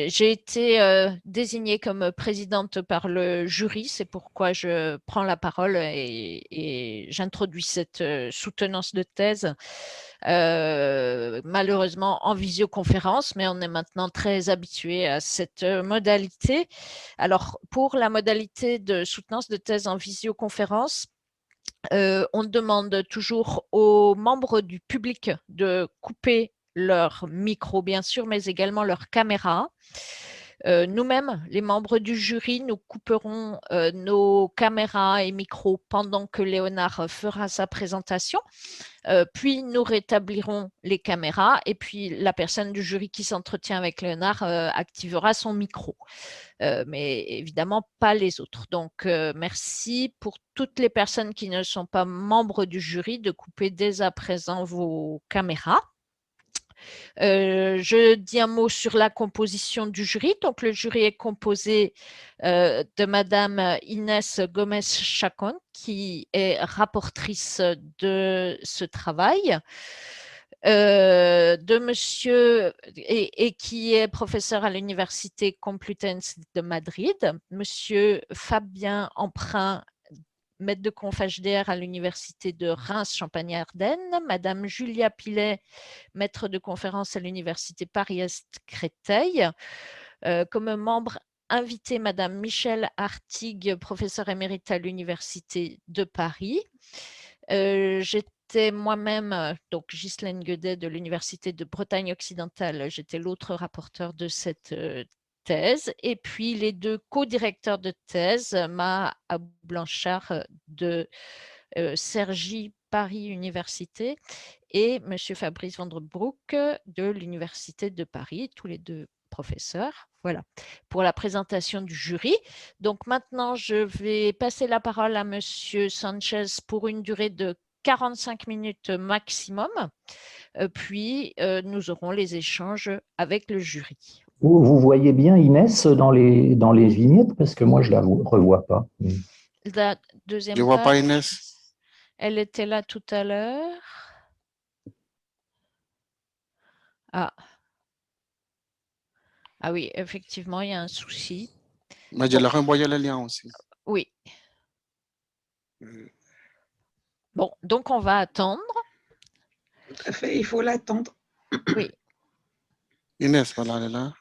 J'ai été désignée comme présidente par le jury, c'est pourquoi je prends la parole et j'introduis cette soutenance de thèse, malheureusement en visioconférence, mais on est maintenant très habitué à cette modalité. Alors, pour la modalité de soutenance de thèse en visioconférence, on demande toujours aux membres du public de couper leur micro, bien sûr, mais également leur caméra. Nous-mêmes, les membres du jury, nous couperons nos caméras et micros pendant que Léonard fera sa présentation. Puis nous rétablirons les caméras et puis la personne du jury qui s'entretient avec Léonard activera son micro. Mais évidemment pas les autres. Donc, merci pour toutes les personnes qui ne sont pas membres du jury de couper dès à présent vos caméras. Je dis un mot sur la composition du jury. Donc, le jury est composé de Madame Inès Gomez-Chacon, qui est rapportrice de ce travail. De monsieur et qui est professeur à l'Université Complutense de Madrid, monsieur Fabien Emprunt, maître de conf HDR à l'Université de Reims, Champagne-Ardenne, madame Julia Pilet, maître de conférence à l'Université Paris-Est Créteil, comme membre invité madame Michèle Artigue, professeure émérite à l'Université de Paris. J'étais moi-même, donc Ghislaine Guedet de l'Université de Bretagne occidentale, j'étais l'autre rapporteur de cette thèse. Et puis les deux co-directeurs de thèse, Ma Blanchard de Cergy Paris Université et monsieur Fabrice Vandrebroek de l'Université de Paris, tous les deux professeurs. Voilà, pour la présentation du jury. Donc maintenant, je vais passer la parole à monsieur Sanchez pour une durée de 45 minutes maximum. Puis, nous aurons les échanges avec le jury. Vous voyez bien Inès dans les vignettes parce que moi je la revois pas. La deuxième Je vois pas page, Inès. elle était là tout à l'heure. Ah. Ah oui, effectivement, il y a un souci. Mais je leur ai envoyé le lien aussi. Oui. Bon, donc on va attendre. Tout à fait, il faut l'attendre. Oui. Inès, voilà, elle est là.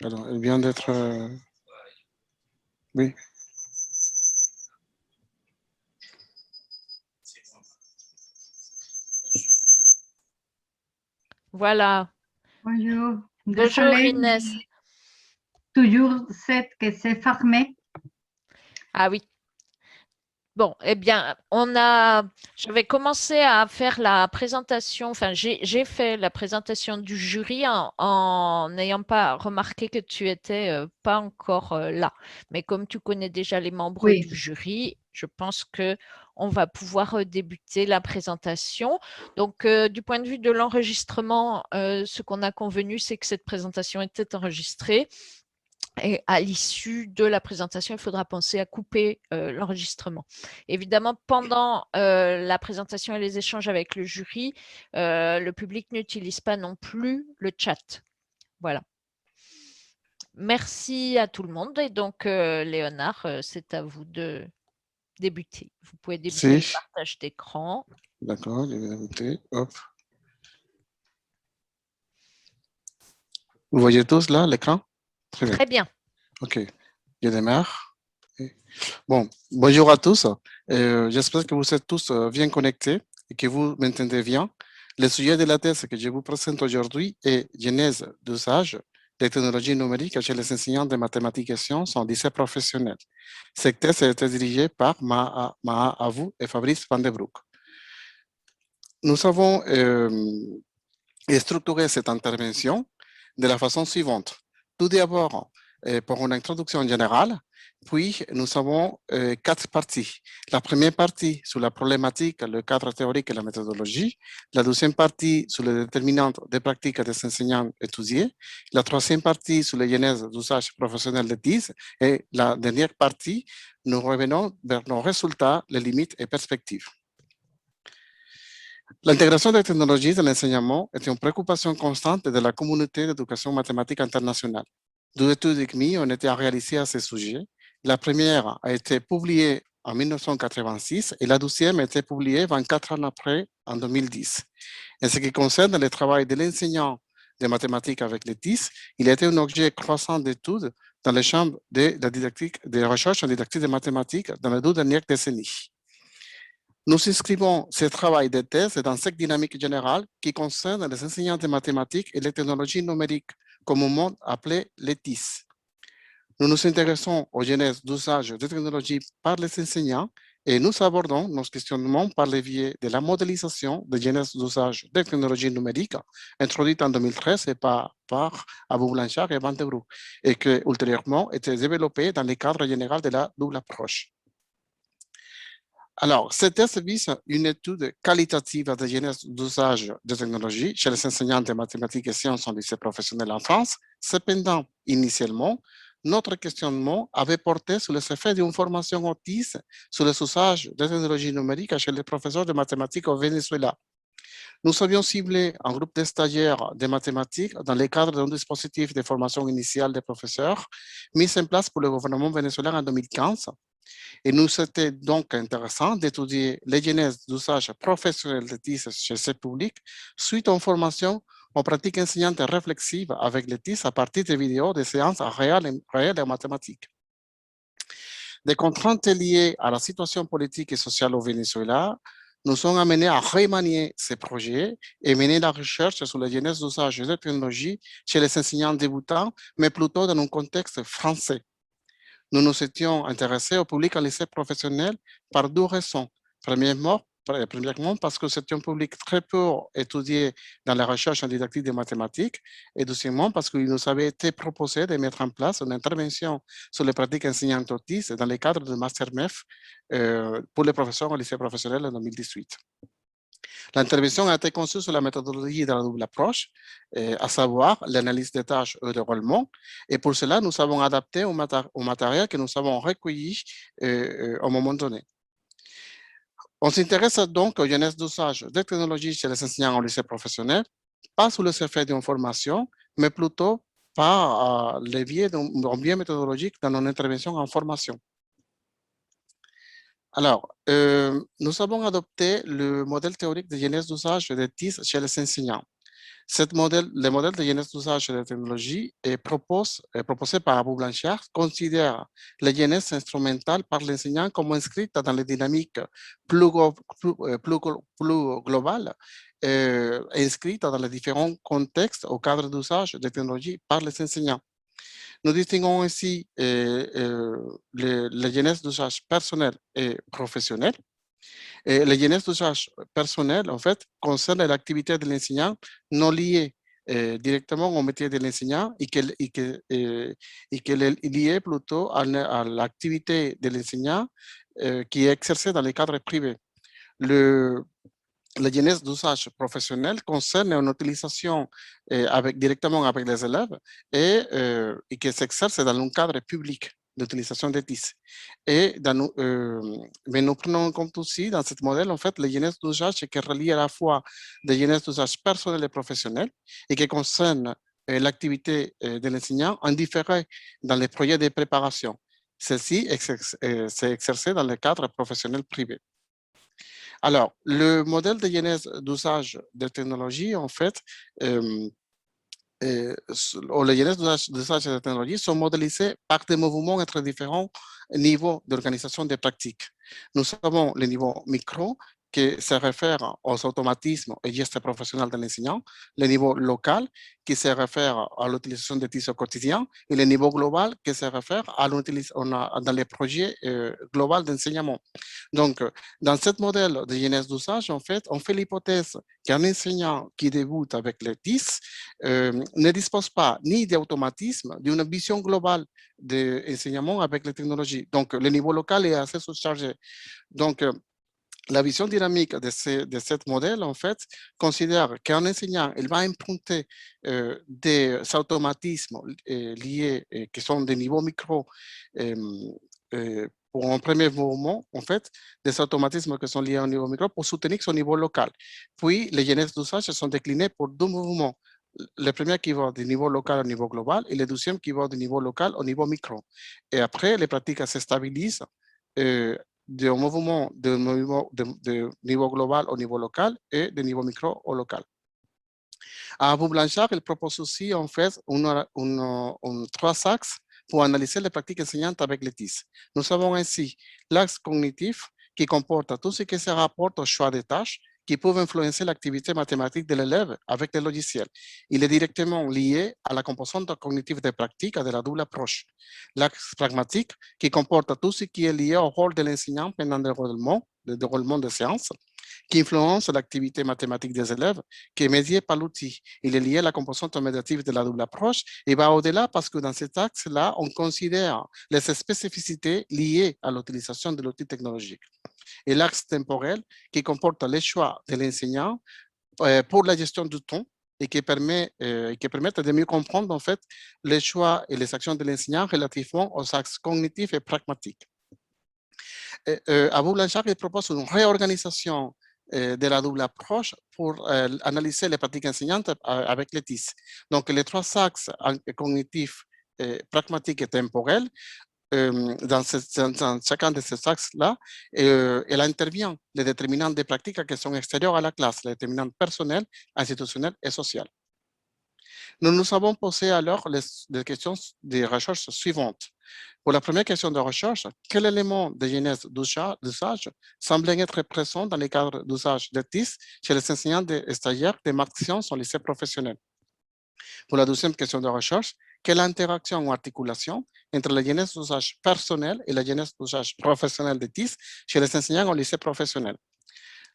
Alors, elle vient d'être... Oui. Voilà. Bonjour. Bonjour Désolée, Inès. toujours c'est que c'est fermé. Ah oui. Bon, eh bien, je vais commencer à faire la présentation, enfin, j'ai fait la présentation du jury en n'ayant pas remarqué que tu étais pas encore là. Mais comme tu connais déjà les membres Oui. du jury, je pense que on va pouvoir débuter la présentation. Donc, du point de vue de l'enregistrement, ce qu'on a convenu, c'est que cette présentation était enregistrée. Et à l'issue de la présentation, il faudra penser à couper l'enregistrement. Évidemment, pendant la présentation et les échanges avec le jury, le public n'utilise pas non plus le chat. Voilà. Merci à tout le monde. Et donc, Léonard, c'est à vous de débuter. Vous pouvez débuter le partage d'écran. D'accord, je vais débuter. Hop. Vous voyez tous là l'écran? Très bien. OK. Je démarre. Bon, bonjour à tous. J'espère que vous êtes tous bien connectés et que vous m'entendez bien. Le sujet de la thèse que je vous présente aujourd'hui est Genèse d'usage des technologies numériques chez les enseignants de mathématiques et sciences en lycée professionnel. Cette thèse a été dirigée par Maha Avou et Fabrice Vandebroek. Nous avons structuré cette intervention de la façon suivante. Tout d'abord, pour une introduction générale, puis nous avons 4 parties. La première partie sur la problématique, le cadre théorique et la méthodologie. La deuxième partie sur les déterminantes des pratiques des enseignants étudiés. La troisième partie sur les genèses d'usage professionnel de TIS. Et la dernière partie, nous revenons vers nos résultats, les limites et perspectives. L'intégration des technologies dans l'enseignement est une préoccupation constante de la communauté d'éducation mathématique internationale. Deux études ECMI ont été réalisées à ce sujet. La première a été publiée en 1986 et la deuxième a été publiée 24 ans après, en 2010. En ce qui concerne le travail de l'enseignant de mathématiques avec les TIS, il a été un objet croissant d'études dans les champs de la didactique, de recherche en didactique de mathématiques dans les 2 dernières décennies. Nous inscrivons ce travail de thèse dans cette dynamique générale qui concerne les enseignants de mathématiques et les technologies numériques, communément appelées les TIS. Nous nous intéressons aux genèses d'usage des technologies par les enseignants et nous abordons nos questionnements par le biais de la modélisation des genèses d'usage des technologies numériques introduite en 2013 par Abou Blanchard et Van de Broek et qui ultérieurement été développée dans le cadre général de la double approche. Alors, ce test vise une étude qualitative de genèse d'usage des technologies chez les enseignants de mathématiques et sciences en lycée professionnel en France. Cependant, initialement, notre questionnement avait porté sur les effets d'une formation autiste sur les usages des technologies numériques chez les professeurs de mathématiques au Venezuela. Nous avions ciblé un groupe de stagiaires de mathématiques dans le cadre d'un dispositif de formation initiale des professeurs mis en place pour le gouvernement vénézuélien en 2015. Et nous, c'était donc intéressant d'étudier les genèses d'usage professionnel de TIS chez ce public suite à une formation en pratique enseignante réflexive avec les TIS à partir de vidéos de séances réelles en mathématiques. Des contraintes liées à la situation politique et sociale au Venezuela nous ont amenés à remanier ces projets et mener la recherche sur les genèses d'usage de technologies chez les enseignants débutants, mais plutôt dans un contexte français. Nous nous étions intéressés au public en lycée professionnel par 2 raisons. Premièrement, parce que c'est un public très peu étudié dans la recherche en didactique des mathématiques, et deuxièmement, parce qu'il nous avait été proposé de mettre en place une intervention sur les pratiques enseignantes autistes dans le cadre du Master MEF pour les professeurs au lycée professionnel en 2018. L'intervention a été conçue sur la méthodologie de la double approche, à savoir l'analyse des tâches et de roulement. Et pour cela, nous avons adapté au matériel que nous avons recueilli au moment donné. On s'intéresse donc aux genèses d'usage des technologies chez les enseignants au lycée professionnel, pas sous les effets d'une formation, mais plutôt par le biais d'un biais méthodologique dans nos interventions en formation. Alors, nous avons adopté le modèle théorique de genèse d'usage des TIS chez les enseignants. Le modèle de genèse d'usage de technologie proposé par Abou Blanchard considère la genèse instrumentale par l'enseignant comme inscrite dans les dynamiques plus globales, inscrites dans les différents contextes au cadre d'usage de technologie par les enseignants. Nous distinguons ici les genèses d'usage personnel et professionnel. Et les genèses d'usage personnel, en fait, concernent l'activité de l'enseignant non liée directement au métier de l'enseignant et qu'elle est liée plutôt à l'activité de l'enseignant qui est exercée dans les cadres privés. La genèse d'usage professionnel concerne une utilisation directement avec les élèves et qui s'exerce dans un cadre public d'utilisation des TIS. Mais nous prenons en compte aussi dans ce modèle, en fait, les genèses d'usage qui relient à la fois des genèses d'usage personnel et professionnel et qui concernent l'activité de l'enseignant en différé dans les projets de préparation. Celle-ci s'est exercée dans le cadre professionnel privé. Alors, le modèle de genèse d'usage de technologie, en fait, les genèses d'usage de technologie sont modélisés par des mouvements entre différents niveaux d'organisation des pratiques. Nous avons le niveau micro, qui se réfère aux automatismes et gestes professionnels de l'enseignant, le niveau local, qui se réfère à l'utilisation des TIS au quotidien, et le niveau global, qui se réfère à l'utilisation dans les projets globaux d'enseignement. Donc, dans ce modèle de genèse d'usage, en fait, on fait l'hypothèse qu'un enseignant qui débute avec les TIS ne dispose pas ni d'automatisme, d'une vision globale de l'enseignement avec les technologies. Donc, le niveau local est assez surchargé. Donc, la vision dynamique de ce modèle, en fait, considère qu'un enseignant, il va emprunter des automatismes liés, qui sont des niveaux micro, pour un premier mouvement, en fait, des automatismes qui sont liés au niveau micro pour soutenir son niveau local. Puis, les genèses d'usage sont déclinés pour deux mouvements. Le premier qui va du niveau local au niveau global et le deuxième qui va du niveau local au niveau micro. Et après, les pratiques se stabilisent de mouvement de niveau global au niveau local et de niveau micro au local. À Abou Blanchard, il propose aussi en fait trois axes pour analyser les pratiques enseignantes avec les TIS. Nous avons ainsi l'axe cognitif qui comporte tout ce qui se rapporte au choix des tâches qui peuvent influencer l'activité mathématique de l'élève avec les logiciels. Il est directement lié à la composante cognitive des pratiques et de la double approche. L'axe pragmatique qui comporte tout ce qui est lié au rôle de l'enseignant pendant le déroulement de séances, qui influence l'activité mathématique des élèves, qui est médiée par l'outil. Il est lié à la composante médiative de la double approche et va au-delà parce que dans cet axe-là, on considère les spécificités liées à l'utilisation de l'outil technologique. Et l'axe temporel qui comporte les choix de l'enseignant pour la gestion du temps et qui permettent de mieux comprendre en fait les choix et les actions de l'enseignant relativement aux axes cognitifs et pragmatiques. Abou Blanchard propose une réorganisation de la double approche pour analyser les pratiques enseignantes avec les TIS. Donc, les trois axes cognitifs, pragmatiques et temporels, dans chacun de ces axes-là, elle intervient les déterminants des pratiques qui sont extérieurs à la classe, les déterminants personnels, institutionnels et sociaux. Nous nous avons posé alors les questions de recherche suivantes. Pour la première question de recherche, quel élément de genèse d'usage semble être présent dans les cadres d'usage de TIS chez les enseignants et stagiaires de Marxian au lycée professionnel? Pour la deuxième question de recherche, quelle interaction ou articulation entre la genèse d'usage personnel et la genèse d'usage professionnel de TIS chez les enseignants au lycée professionnel?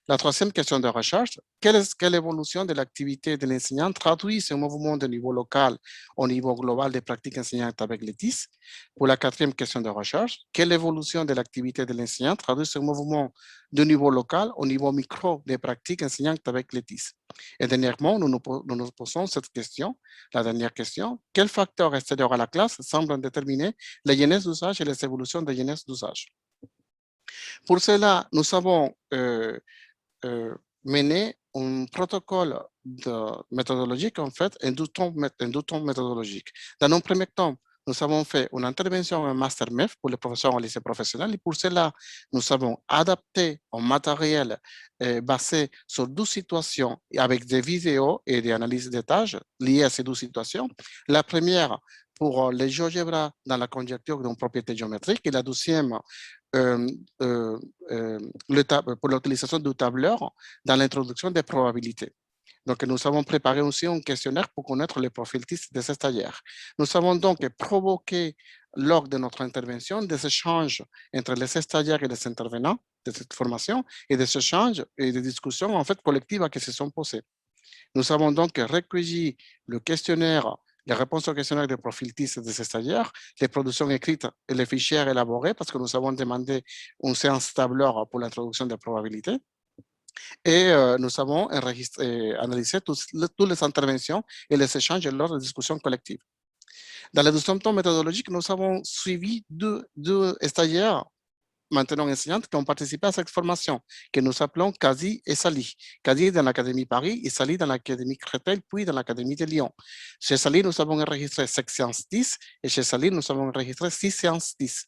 La troisième question de recherche, quelle évolution de l'activité de l'enseignant traduit ce mouvement de niveau local au niveau global des pratiques enseignantes avec les TIS? Pour la quatrième question de recherche, quelle évolution de l'activité de l'enseignant traduit ce mouvement de niveau local au niveau micro des pratiques enseignantes avec les TIS? Et dernièrement, nous nous posons cette question, la dernière question, quels facteurs extérieurs à la classe semblent déterminer la genèse d'usage et les évolutions de genèse d'usage? Pour cela, nous avons mener un protocole méthodologique, en fait, un deux temps méthodologique. Dans un premier temps, nous avons fait une intervention en Master MEF pour les professeurs au lycée professionnel et pour cela, nous avons adapté un matériel basé sur deux situations avec des vidéos et des analyses de tâches liées à ces deux situations. La première, pour les GeoGebra dans la conjecture d'une propriété géométrique et la deuxième, pour l'utilisation du tableur dans l'introduction des probabilités. Donc, nous avons préparé aussi un questionnaire pour connaître les profils TIS de ces stagiaires. Nous avons donc provoqué, lors de notre intervention, des échanges entre les stagiaires et les intervenants de cette formation et des échanges et des discussions en fait collectives qui se sont posées. Nous avons donc recueilli le questionnaire, les réponses au questionnaire de profil TIS de ces stagiaires, les productions écrites et les fichiers élaborés parce que nous avons demandé une séance tableur pour l'introduction des probabilités. Et nous avons analysé toutes les interventions et les échanges lors de discussions collectives. Dans le deuxième temps méthodologique, nous avons suivi deux stagiaires, maintenant enseignantes, qui ont participé à cette formation, que nous appelons Kazi et Sally. Kazi dans l'Académie Paris et Sally dans l'Académie Créteil, puis dans l'Académie de Lyon. Chez Sally, nous avons enregistré 7 séances 10 et chez Sally, nous avons enregistré 6 séances 10.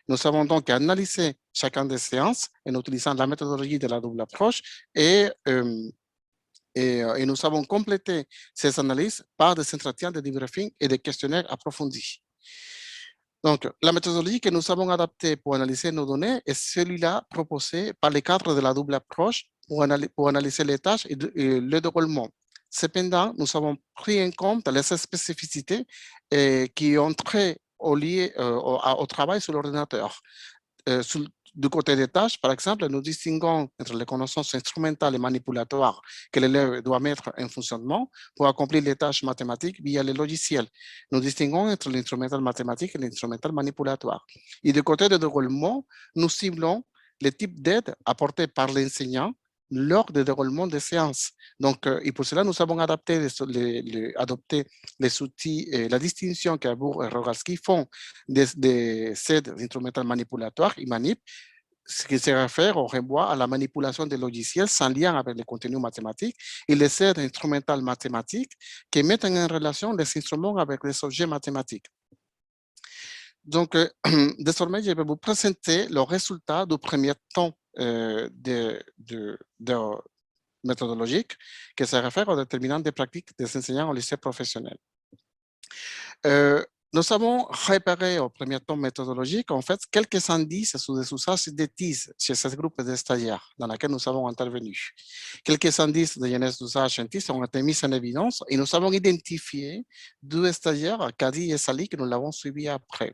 Nous avons donc analysé chacun des séances en utilisant la méthodologie de la double approche et nous avons complété ces analyses par des entretiens de debriefing et des questionnaires approfondis. Donc, la méthodologie que nous avons adaptée pour analyser nos données est celui-là proposé par les cadres de la double approche pour analyser les tâches et le déroulement. Cependant, nous avons pris en compte les spécificités qui ont trait au travail sur l'ordinateur. Du côté des tâches, par exemple, nous distinguons entre les connaissances instrumentales et manipulatoires que l'élève doit mettre en fonctionnement pour accomplir les tâches mathématiques via les logiciels. Nous distinguons entre l'instrumental mathématique et l'instrumental manipulatoire. Et du côté du déroulement, nous ciblons les types d'aide apportés par l'enseignant lors du déroulement des séances. Donc, et pour cela, nous avons adopté les outils et la distinction qu'Arbour et Rogalski font des aides instrumentales manipulatoires, IMANIP, ce qui se réfère au renvoi à la manipulation des logiciels sans lien avec les contenus mathématiques, et les aides instrumentales mathématiques qui mettent en relation les instruments avec les objets mathématiques. Donc, désormais, je vais vous présenter le résultat du premier temps de méthodologique qui se réfère aux déterminants des pratiques des enseignants au lycée professionnel. Nous avons repéré au premier temps méthodologique, en fait, quelques indices sur des usages de TIS chez ce groupe de stagiaires dans lequel nous avons intervenu. Quelques indices de genèse d'usage en TIS ont été mis en évidence et nous avons identifié deux stagiaires, Kadi et Sali, que nous l'avons suivi après.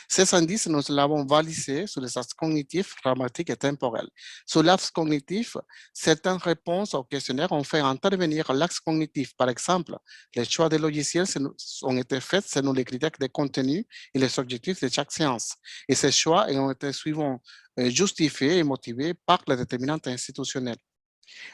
Ces indices, nous l'avons validés sur les axes cognitifs, grammatiques et temporels. Sur l'axe cognitif, certaines réponses au questionnaire ont fait intervenir l'axe cognitif. Par exemple, les choix des logiciels ont été faits selon les critères de contenu et les objectifs de chaque séance. Et ces choix ont été suivants justifiés et motivés par les déterminantes institutionnelles.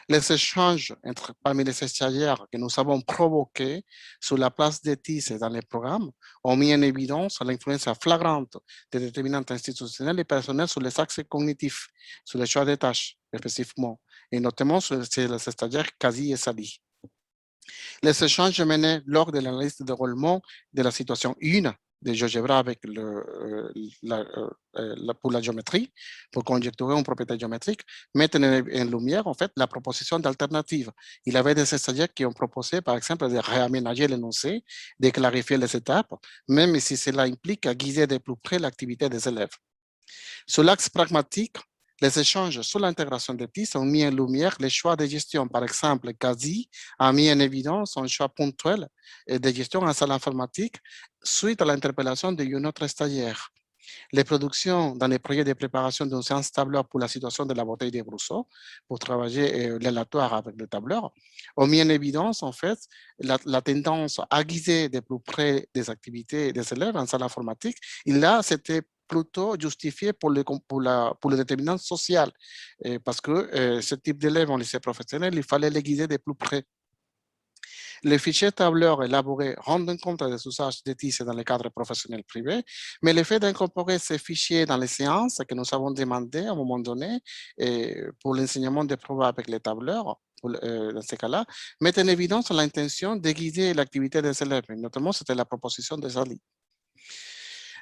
Les échanges parmi les stagiaires que nous avons provoqués sur la place des TIS dans les programmes ont mis en évidence l'influence flagrante des déterminantes institutionnelles et personnelles sur les axes cognitifs, sur les choix des tâches spécifiquement, et notamment sur les stagiaires Kazi et Sali. Les échanges menés lors de l'analyse de déroulement de la situation 1 de GeoGebra avec pour la géométrie, pour conjecturer une propriété géométrique, mettent en lumière en fait la proposition d'alternative. Il y avait des stagiaires qui ont proposé, par exemple, de réaménager l'énoncé, de clarifier les étapes, même si cela implique à guider de plus près l'activité des élèves. Sur l'axe pragmatique, les échanges sur l'intégration des TIS ont mis en lumière les choix de gestion. Par exemple, Kazi a mis en évidence un choix ponctuel de gestion en salle informatique suite à l'interpellation d'un autre stagiaire. Les productions dans les projets de préparation d'une séance tableur pour la situation de la bouteille de Brousseau, pour travailler l'élatoire avec le tableur, ont mis en évidence en fait la tendance à guider de plus près des activités des élèves en salle informatique. Et là, c'était plutôt justifié pour le déterminant social, parce que ce type d'élèves en lycée professionnel, il fallait les guider de plus près. Les fichiers tableurs élaborés rendent compte des usages de TIS dans le cadre professionnel privé, mais le fait d'incorporer ces fichiers dans les séances que nous avons demandé à un moment donné pour l'enseignement des preuves avec les tableurs, dans ce cas-là, met en évidence l'intention de guider l'activité des élèves, notamment c'était la proposition de Zali.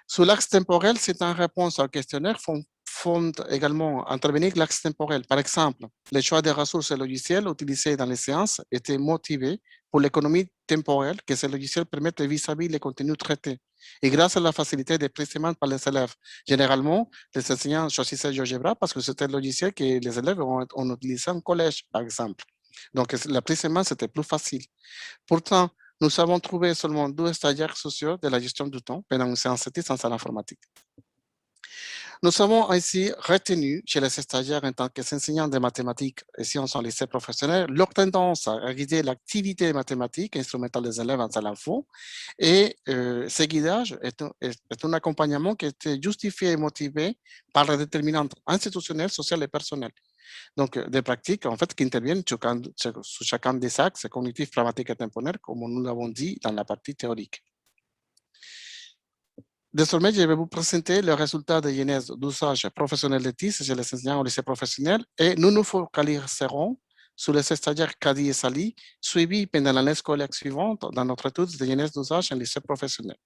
Sur l'axe temporel, c'est en réponse au questionnaire font également intervenir l'axe temporel. Par exemple, les choix des ressources logicielles utilisées dans les séances étaient motivés pour l'économie temporelle que ces logiciels permettent vis-à-vis les contenus traités. Et grâce à la facilité de précisément par les élèves. Généralement, les enseignants choisissaient GeoGebra parce que c'était le logiciel que les élèves ont utilisé en collège, par exemple. Donc, le précisément, c'était plus facile. Pourtant, nous avons trouvé seulement 2 stagiaires sociaux de la gestion du temps pendant une séance de TIS en salle informatique. Nous avons ainsi retenu chez les stagiaires en tant qu'enseignants de mathématiques et sciences en lycée professionnel leur tendance à guider l'activité mathématique instrumentale des élèves en salle info. Et ce guidage est un accompagnement qui était justifié et motivé par les déterminantes institutionnelles, sociales et personnelles. Donc, des pratiques en fait qui interviennent sur chacun des axes cognitifs, pragmatiques et temporels, comme nous l'avons dit dans la partie théorique. Désormais, je vais vous présenter le résultat de genèse d'usage professionnel de TIS chez les enseignants au lycée professionnel et nous nous focaliserons sur les stagiaires Kadi et Sali suivis pendant l'année scolaire suivante dans notre étude de genèse d'usage en lycée professionnel.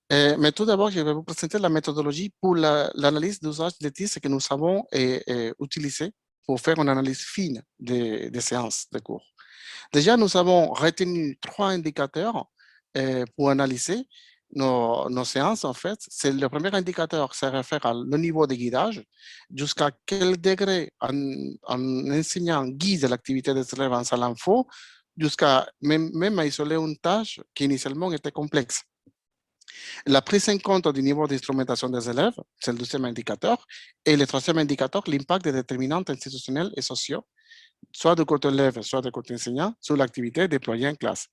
Mais tout d'abord, je vais vous présenter la méthodologie pour l'analyse d'usage de TIS que nous avons utilisée pour faire une analyse fine des séances de cours. Déjà, nous avons retenu 3 indicateurs pour analyser nos séances, en fait. C'est le premier indicateur, ça réfère au niveau de guidage, jusqu'à quel degré un enseignant guide l'activité des élèves en salle info, jusqu'à même à isoler une tâche qui initialement était complexe. La prise en compte du niveau d'instrumentation des élèves, c'est le deuxième indicateur, et le troisième indicateur, l'impact des déterminants institutionnels et sociaux, soit du côté élève, soit du côté enseignant, sur l'activité déployée en classe.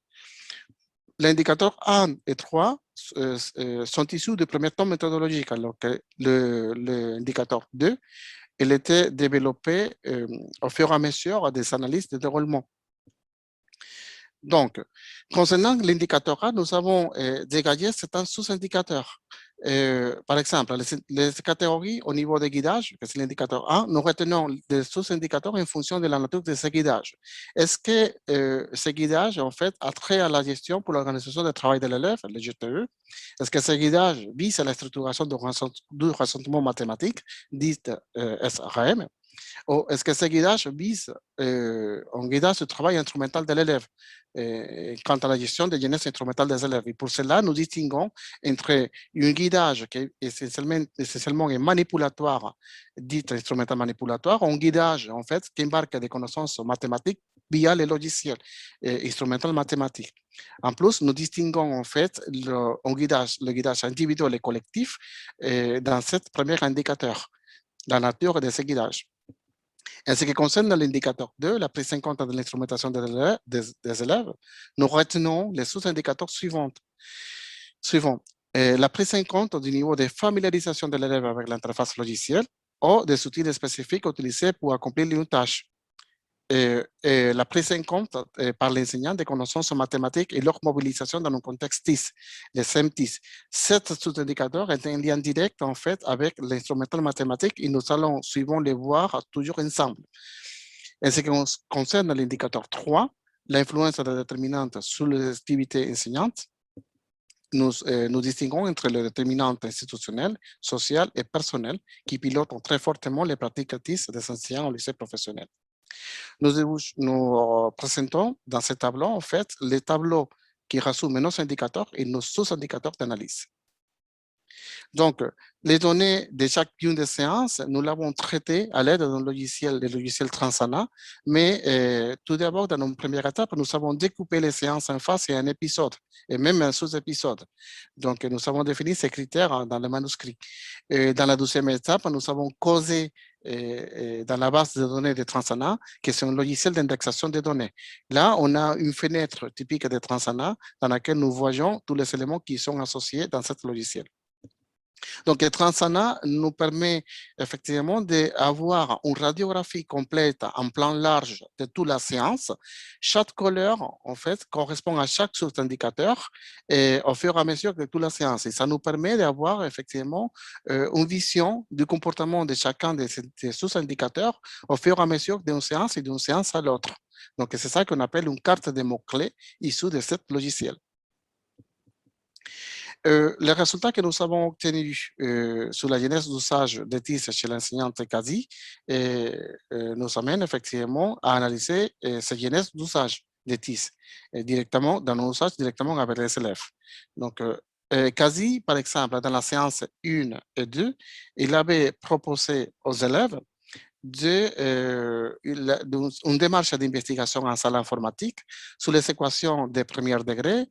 L'indicateur 1 et 3 sont issus du premier temps méthodologique, alors que l'indicateur 2 il était développé au fur et à mesure des analyses de déroulement. Donc, concernant l'indicateur A, nous avons dégagé certains sous-indicateurs. Par exemple, les catégories au niveau des guidages, que c'est l'indicateur A, nous retenons des sous-indicateurs en fonction de la nature de ces guidages. Est-ce que ces guidages, en fait, a trait à la gestion pour l'organisation du travail de l'élève, le GTE? Est-ce que ces guidages visent à la structuration du raisonnement mathématique, dit SRM? Ou est-ce que ces guidages visent un guidage du travail instrumental de l'élève quant à la gestion des jeunesse instrumentale des élèves? Et pour cela, nous distinguons entre un guidage qui est essentiellement un manipulatoire, dit instrumental manipulatoire, un guidage en fait qui embarque des connaissances mathématiques via les logiciels instrumental mathématiques. En plus, nous distinguons en fait le guidage individuel et collectif dans ce premier indicateur, la nature de ces guidages. En ce qui concerne l'indicateur 2, la prise en compte de l'instrumentation des élèves, nous retenons les sous-indicateurs suivants. La prise en compte du niveau de familiarisation de l'élève avec l'interface logicielle ou des outils spécifiques utilisés pour accomplir une tâche. La prise en compte par l'enseignant des connaissances mathématiques et leur mobilisation dans un contexte TIS, les SEMTIS. Cet sous-indicateur est un lien direct en fait avec l'instrumental mathématique et nous allons suivant les voir toujours ensemble. En ce qui concerne l'indicateur 3, l'influence de la déterminante sur les activités enseignantes, nous distinguons entre les déterminantes institutionnelles, sociales et personnelles qui pilotent très fortement les pratiques TIS des enseignants au lycée professionnel. Nous présentons dans ce tableau, en fait, les tableaux qui résument nos indicateurs et nos sous-indicateurs d'analyse. Donc, les données de chacune des séances, nous l'avons traité à l'aide d'un logiciel, le logiciel Transana, mais tout d'abord, dans une première étape, nous avons découpé les séances en phase et un épisode, et même un sous-épisode. Donc, nous avons défini ces critères dans le manuscrit. Dans la deuxième étape, nous avons causé dans la base de données de Transana, qui est un logiciel d'indexation des données. Là, on a une fenêtre typique de Transana dans laquelle nous voyons tous les éléments qui sont associés dans ce logiciel. Donc, Transana nous permet effectivement d'avoir une radiographie complète en plan large de toute la séance. Chaque couleur, en fait, correspond à chaque sous-indicateur au fur et à mesure de toute la séance. Et ça nous permet d'avoir effectivement une vision du comportement de chacun de ces sous-indicateurs au fur et à mesure d'une séance et d'une séance à l'autre. Donc, c'est ça qu'on appelle une carte de mots-clés issue de ce logiciel. Les résultats que nous avons obtenus sur la genèse d'usage des TIS chez l'enseignante Kazi nous amènent effectivement à analyser ces genèses d'usage des TIS directement dans nos usages directement avec les élèves. Donc, Kazi, par exemple, dans la séance 1 et 2, il avait proposé aux élèves une démarche d'investigation en salle informatique sur les équations de premier degré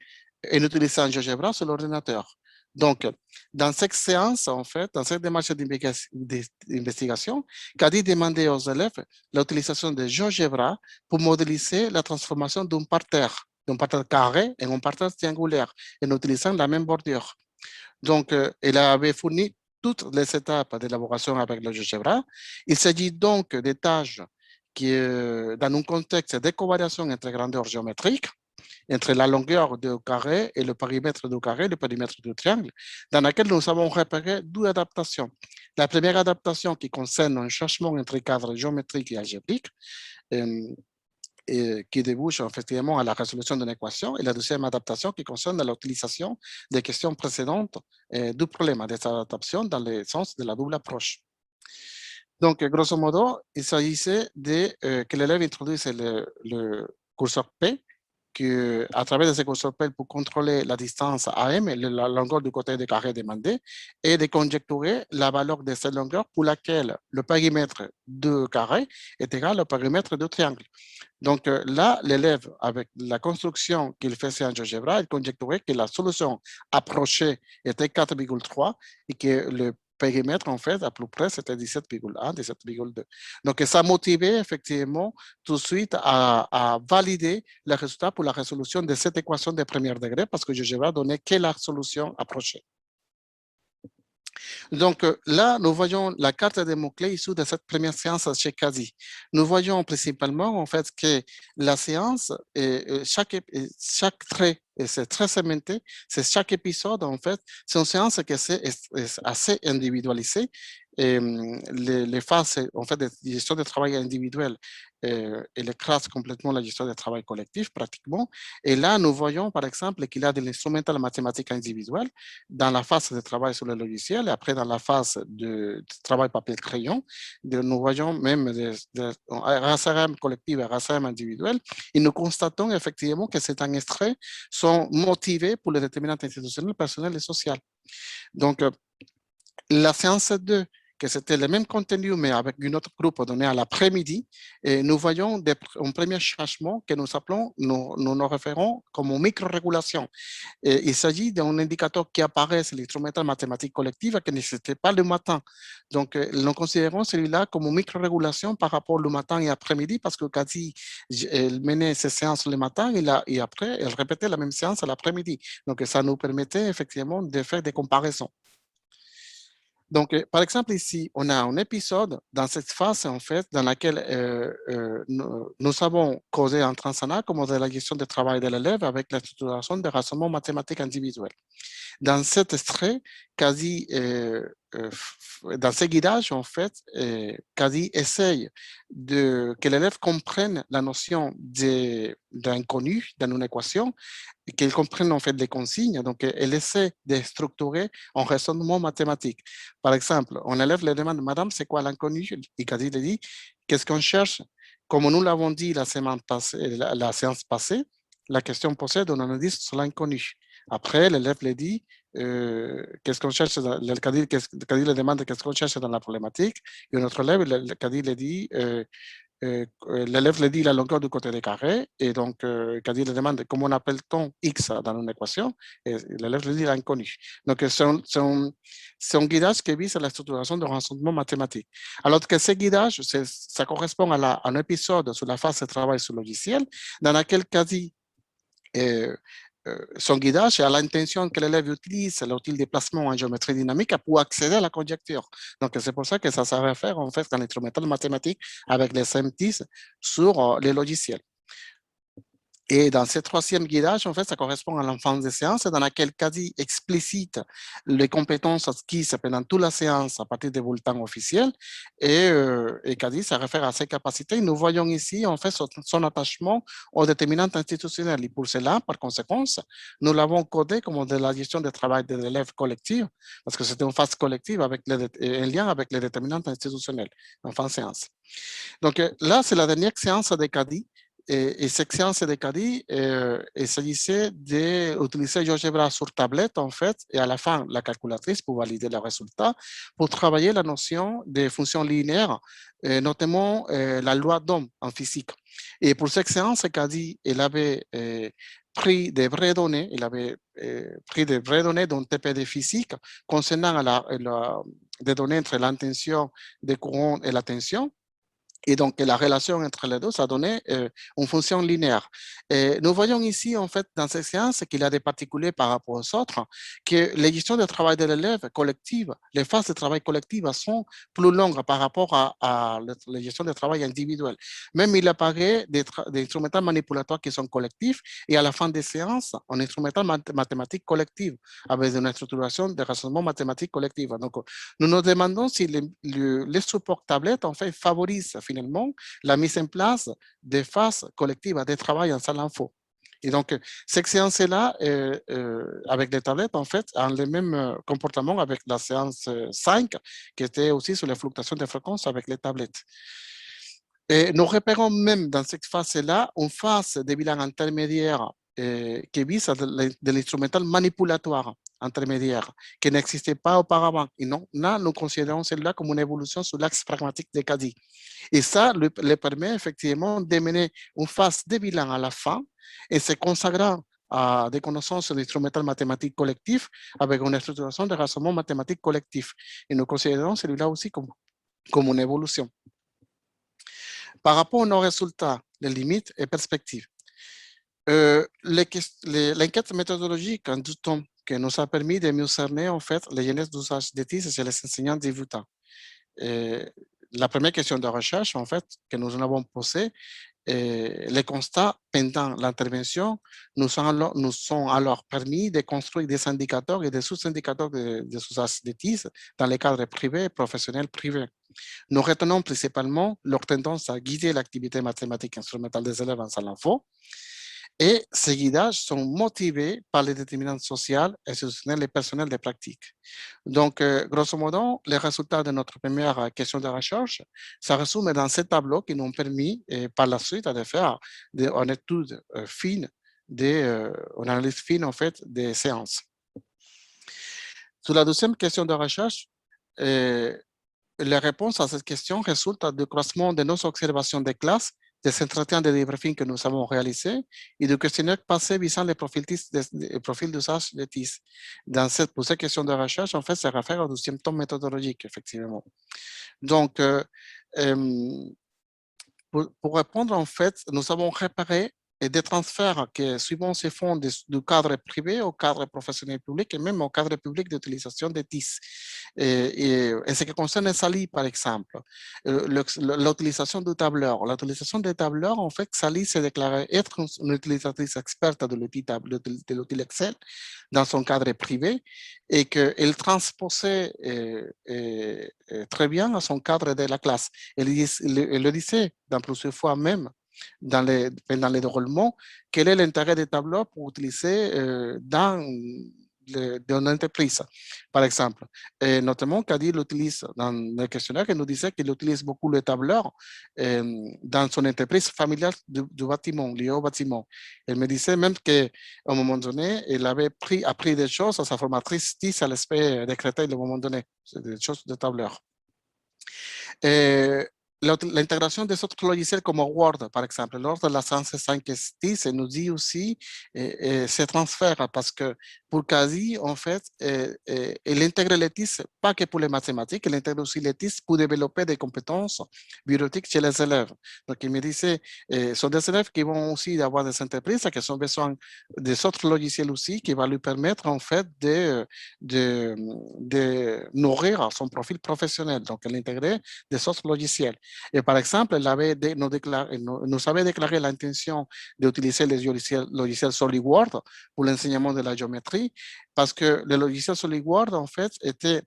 en utilisant GeoGebra sur l'ordinateur. Donc, dans cette séance, en fait, dans cette démarche d'investigation, Kadi demandait aux élèves l'utilisation de GeoGebra pour modéliser la transformation d'un parterre carré en un parterre triangulaire en utilisant la même bordure. Donc, elle avait fourni toutes les étapes d'élaboration avec le GeoGebra. Il s'agit donc des tâches qui, dans un contexte de covariation entre grandeurs géométriques, entre la longueur du carré et le périmètre du carré, le périmètre du triangle, dans laquelle nous avons repéré deux adaptations. La première adaptation qui concerne un changement entre cadres géométriques et algébriques, qui débouche effectivement à la résolution d'une équation, et la deuxième adaptation qui concerne l'utilisation des questions précédentes du problème des adaptations dans le sens de la double approche. Donc, grosso modo, il s'agissait de que l'élève introduise le curseur P, que, à travers de ce curseur P pour contrôler la distance AM, la longueur du côté du carré demandé, et de conjecturer la valeur de cette longueur pour laquelle le périmètre du carré est égal au périmètre du triangle. Donc là, l'élève, avec la construction qu'il faisait en GeoGebra, il conjecturait que la solution approchée était 4,3 et que le périmètre, en fait, à peu près, c'était 17,1, 17,2. Donc, ça motivait effectivement tout de suite à valider le résultat pour la résolution de cette équation de premier degré parce que GeoGebra donnait que la solution approchée. Donc là, nous voyons la carte des mots-clés issue de cette première séance chez Kadi. Nous voyons principalement en fait que la séance, chaque trait, et c'est très segmenté, c'est chaque épisode en fait, c'est une séance qui est assez individualisée. Et les phases en fait de gestion de travail individuel, elle écrase complètement la gestion de travail collectif pratiquement. Et là, nous voyons par exemple qu'il y a de l'instrumental mathématique individuel dans la phase de travail sur le logiciel et après dans la phase de travail papier-crayon. Nous voyons même RACRM collectif et RACRM individuel et nous constatons effectivement que certains extraits sont motivés pour les déterminants institutionnels, personnels et sociaux. Donc, la séance 2, que c'était le même contenu, mais avec une autre groupe donné à l'après-midi, et nous voyons un premier changement que nous appelons, nous référons comme micro-régulation. Il s'agit d'un indicateur qui apparaît sur l'instrumental mathématique collective qui n'existait pas le matin. Donc, nous considérons celui-là comme micro-régulation par rapport au matin et après-midi parce que Cathy, elle menait ses séances le matin et après, elle répétait la même séance à l'après-midi. Donc, ça nous permettait effectivement de faire des comparaisons. Donc, par exemple, ici, on a un épisode dans cette phase, en fait, dans laquelle nous avons causé un transana comme de la gestion du travail de l'élève avec la structuration des raisonnements mathématiques individuels. Dans cet extrait, quasi, dans ce guidage, en fait, quasi essaye que l'élève comprenne la notion d'inconnu dans une équation, et qu'elle comprenne en fait les consignes. Donc, elle essaie de structurer un raisonnement mathématique. Par exemple, un élève lui demande, Madame, c'est quoi l'inconnu? Et quasi lui dit, qu'est-ce qu'on cherche? Comme nous l'avons dit la séance passée, la question posée donne un indice sur l'inconnu. Après, l'élève lui dit, qu'est-ce qu'on cherche, le cadet le demande qu'est-ce qu'on cherche dans la problématique, et un autre élève, le cadet le dit, l'élève le dit la longueur du côté des carrés, et donc cadet le demande comment on appelle-t-on X dans une équation, et l'élève le dit l'inconnu. Donc c'est un guidage qui vise à la structuration de raisonnement mathématique. Alors que ce guidage, ça correspond à un épisode sur la phase de travail sur le logiciel, dans laquelle quasi son guidage est à l'intention que l'élève utilise l'outil de placement en géométrie dynamique pour accéder à la conjecture. Donc, c'est pour ça que ça se réfère en fait à l'instrumental mathématique avec les SMTIS sur les logiciels. Et dans ce troisième guidage, en fait, ça correspond à l'enfance de séance dans laquelle Kadi explicite les compétences acquises pendant toute la séance à partir des bulletins officiels. Et Kadi, ça réfère à ses capacités. Nous voyons ici, en fait, son attachement aux déterminants institutionnels. Et pour cela, par conséquence, nous l'avons codé comme de la gestion du travail de l'élève collectif, parce que c'était une phase collective avec un lien avec les déterminants institutionnels en fin de séance. Donc là, c'est la dernière séance de Kadi. Et cette séance de Kadi, il s'agissait d'utiliser GeoGebra sur tablette, en fait, et à la fin, la calculatrice pour valider le résultat, pour travailler la notion des fonctions linéaires, notamment la loi d'Ohm en physique. Et pour cette séance, Kadi, il avait pris des vraies données, dont TPD physique concernant des données entre l'intention des courants et la tension. Et donc, la relation entre les deux, ça donnait une fonction linéaire. Et nous voyons ici, en fait, dans cette séance, qu'il y a des particuliers par rapport aux autres, que les gestions de travail de l'élève collective, les phases de travail collective sont plus longues par rapport à la gestion de travail individuel. Même il apparaît des instrumentales manipulatoires qui sont collectifs, et à la fin des séances, un instrumental mathématique collective, avec une structuration de raisonnement mathématique collectif. Donc, nous nous demandons si les supports tablettes, en fait, favorisent finalement la mise en place des phases collectives de travail en salle info. Et donc, cette séance-là, avec les tablettes, en fait, a le même comportement avec la séance 5, qui était aussi sur les fluctuations de fréquence avec les tablettes. Et nous repérons même dans cette phase-là une phase de bilan intermédiaire qui vise à de l'instrumental manipulatoire intermédiaire qui n'existait pas auparavant. Et non, là, nous considérons celle-là comme une évolution sur l'axe pragmatique de Kadi. Et ça lui permet effectivement de mener une phase de bilan à la fin et se consagrant à des connaissances d'instrumental mathématique collectif avec une structuration de raisonnement mathématique collectif. Et nous considérons celui-là aussi comme une évolution. Par rapport à nos résultats, les limites et perspectives, l'enquête méthodologique en 12 tomes qui nous a permis de mieux cerner en fait les genèses d'usage des TIS chez les enseignants débutants. La première question de recherche en fait que nous avons posée, les constats pendant l'intervention nous sont alors permis de construire des indicateurs et des sous-indicateurs des usages des TIS dans les cadres privés et professionnels privés. Nous retenons principalement leur tendance à guider l'activité mathématique instrumentale des élèves en salle info. Et ces guidages sont motivés par les déterminants sociaux, institutionnels et personnels des pratiques. Donc, grosso modo, les résultats de notre première question de recherche, ça résume dans ces tableaux qui nous ont permis par la suite de faire une étude fine, une analyse fine en fait des séances. Sur la deuxième question de recherche, les réponses à cette question résultent du croisement de nos observations de classe, des entretiens de débriefing que nous avons réalisés et du questionnaire passé visant les profils d'usage de TIS. Pour cette question de recherche, en fait, ça réfère au deuxième tome méthodologique, effectivement. Donc, pour répondre, en fait, nous avons repéré des transferts qui, suivant se font du cadre privé au cadre professionnel public et même au cadre public d'utilisation des TIS. Et ce qui concerne Sali, par exemple, l'utilisation du tableur. L'utilisation des tableurs, en fait, Sali s'est déclarée être une utilisatrice experte de l'outil Excel dans son cadre privé et qu'elle transposait très bien à son cadre de la classe. Elle le disait dans plusieurs fois même pendant les déroulements, quel est l'intérêt des tableaux pour utiliser dans une entreprise, par exemple. Et notamment, Kadir l'utilise dans le questionnaire, il nous disait qu'il utilise beaucoup le tableur dans son entreprise familiale du bâtiment, liée au bâtiment. Elle me disait même qu'à un moment donné, elle avait appris des choses à sa formatrice TIS à l'aspect de Créteil à un moment donné, des choses de tableur. L'intégration des autres logiciels comme Word, par exemple, lors de la séance 5 TIS, nous dit aussi ce transfert parce que pour Kazi, en fait, il intègre les TIS pas que pour les mathématiques, il intègre aussi les TIS pour développer des compétences bureautiques chez les élèves. Donc, il me disait, ce sont des élèves qui vont aussi avoir des entreprises qui ont besoin des autres logiciels aussi qui vont lui permettre, en fait, de nourrir son profil professionnel. Donc, elle intégrait des autres logiciels. Et par exemple, nous avait déclaré l'intention d'utiliser les logiciels SolidWorks pour l'enseignement de la géométrie, parce que le logiciel SolidWorks, en fait, était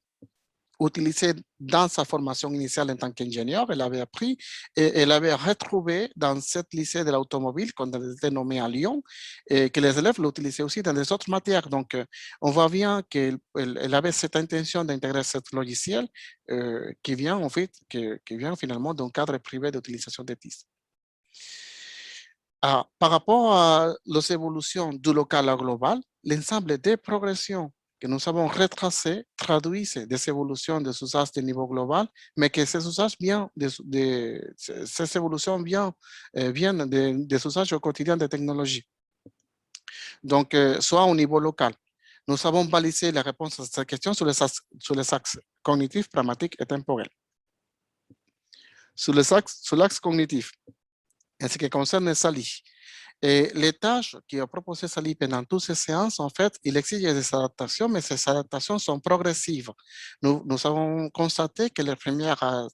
utilisé dans sa formation initiale en tant qu'ingénieur, elle avait appris et elle avait retrouvé dans cette lycée de l'automobile, quand elle était nommée à Lyon, et que les élèves l'utilisaient aussi dans des autres matières. Donc, on voit bien qu'elle avait cette intention d'intégrer ce logiciel qui vient en fait, qui vient finalement d'un cadre privé d'utilisation des TIS. Par rapport à les évolutions du local au global, l'ensemble des progressions que nous avons retracées traduisent des évolutions des usages de niveau global, mais que ces usages ces évolutions viennent des usages au quotidien des technologies. Donc, soit au niveau local. Nous avons balisé la réponse à cette question sur les axes cognitifs, pragmatiques et temporels. Sur l'axe cognitif, en ce qui concerne Sali, et les tâches qui a proposé Sali pendant toutes ces séances, en fait, il exige des adaptations, mais ces adaptations sont progressives. Nous avons constaté que les premières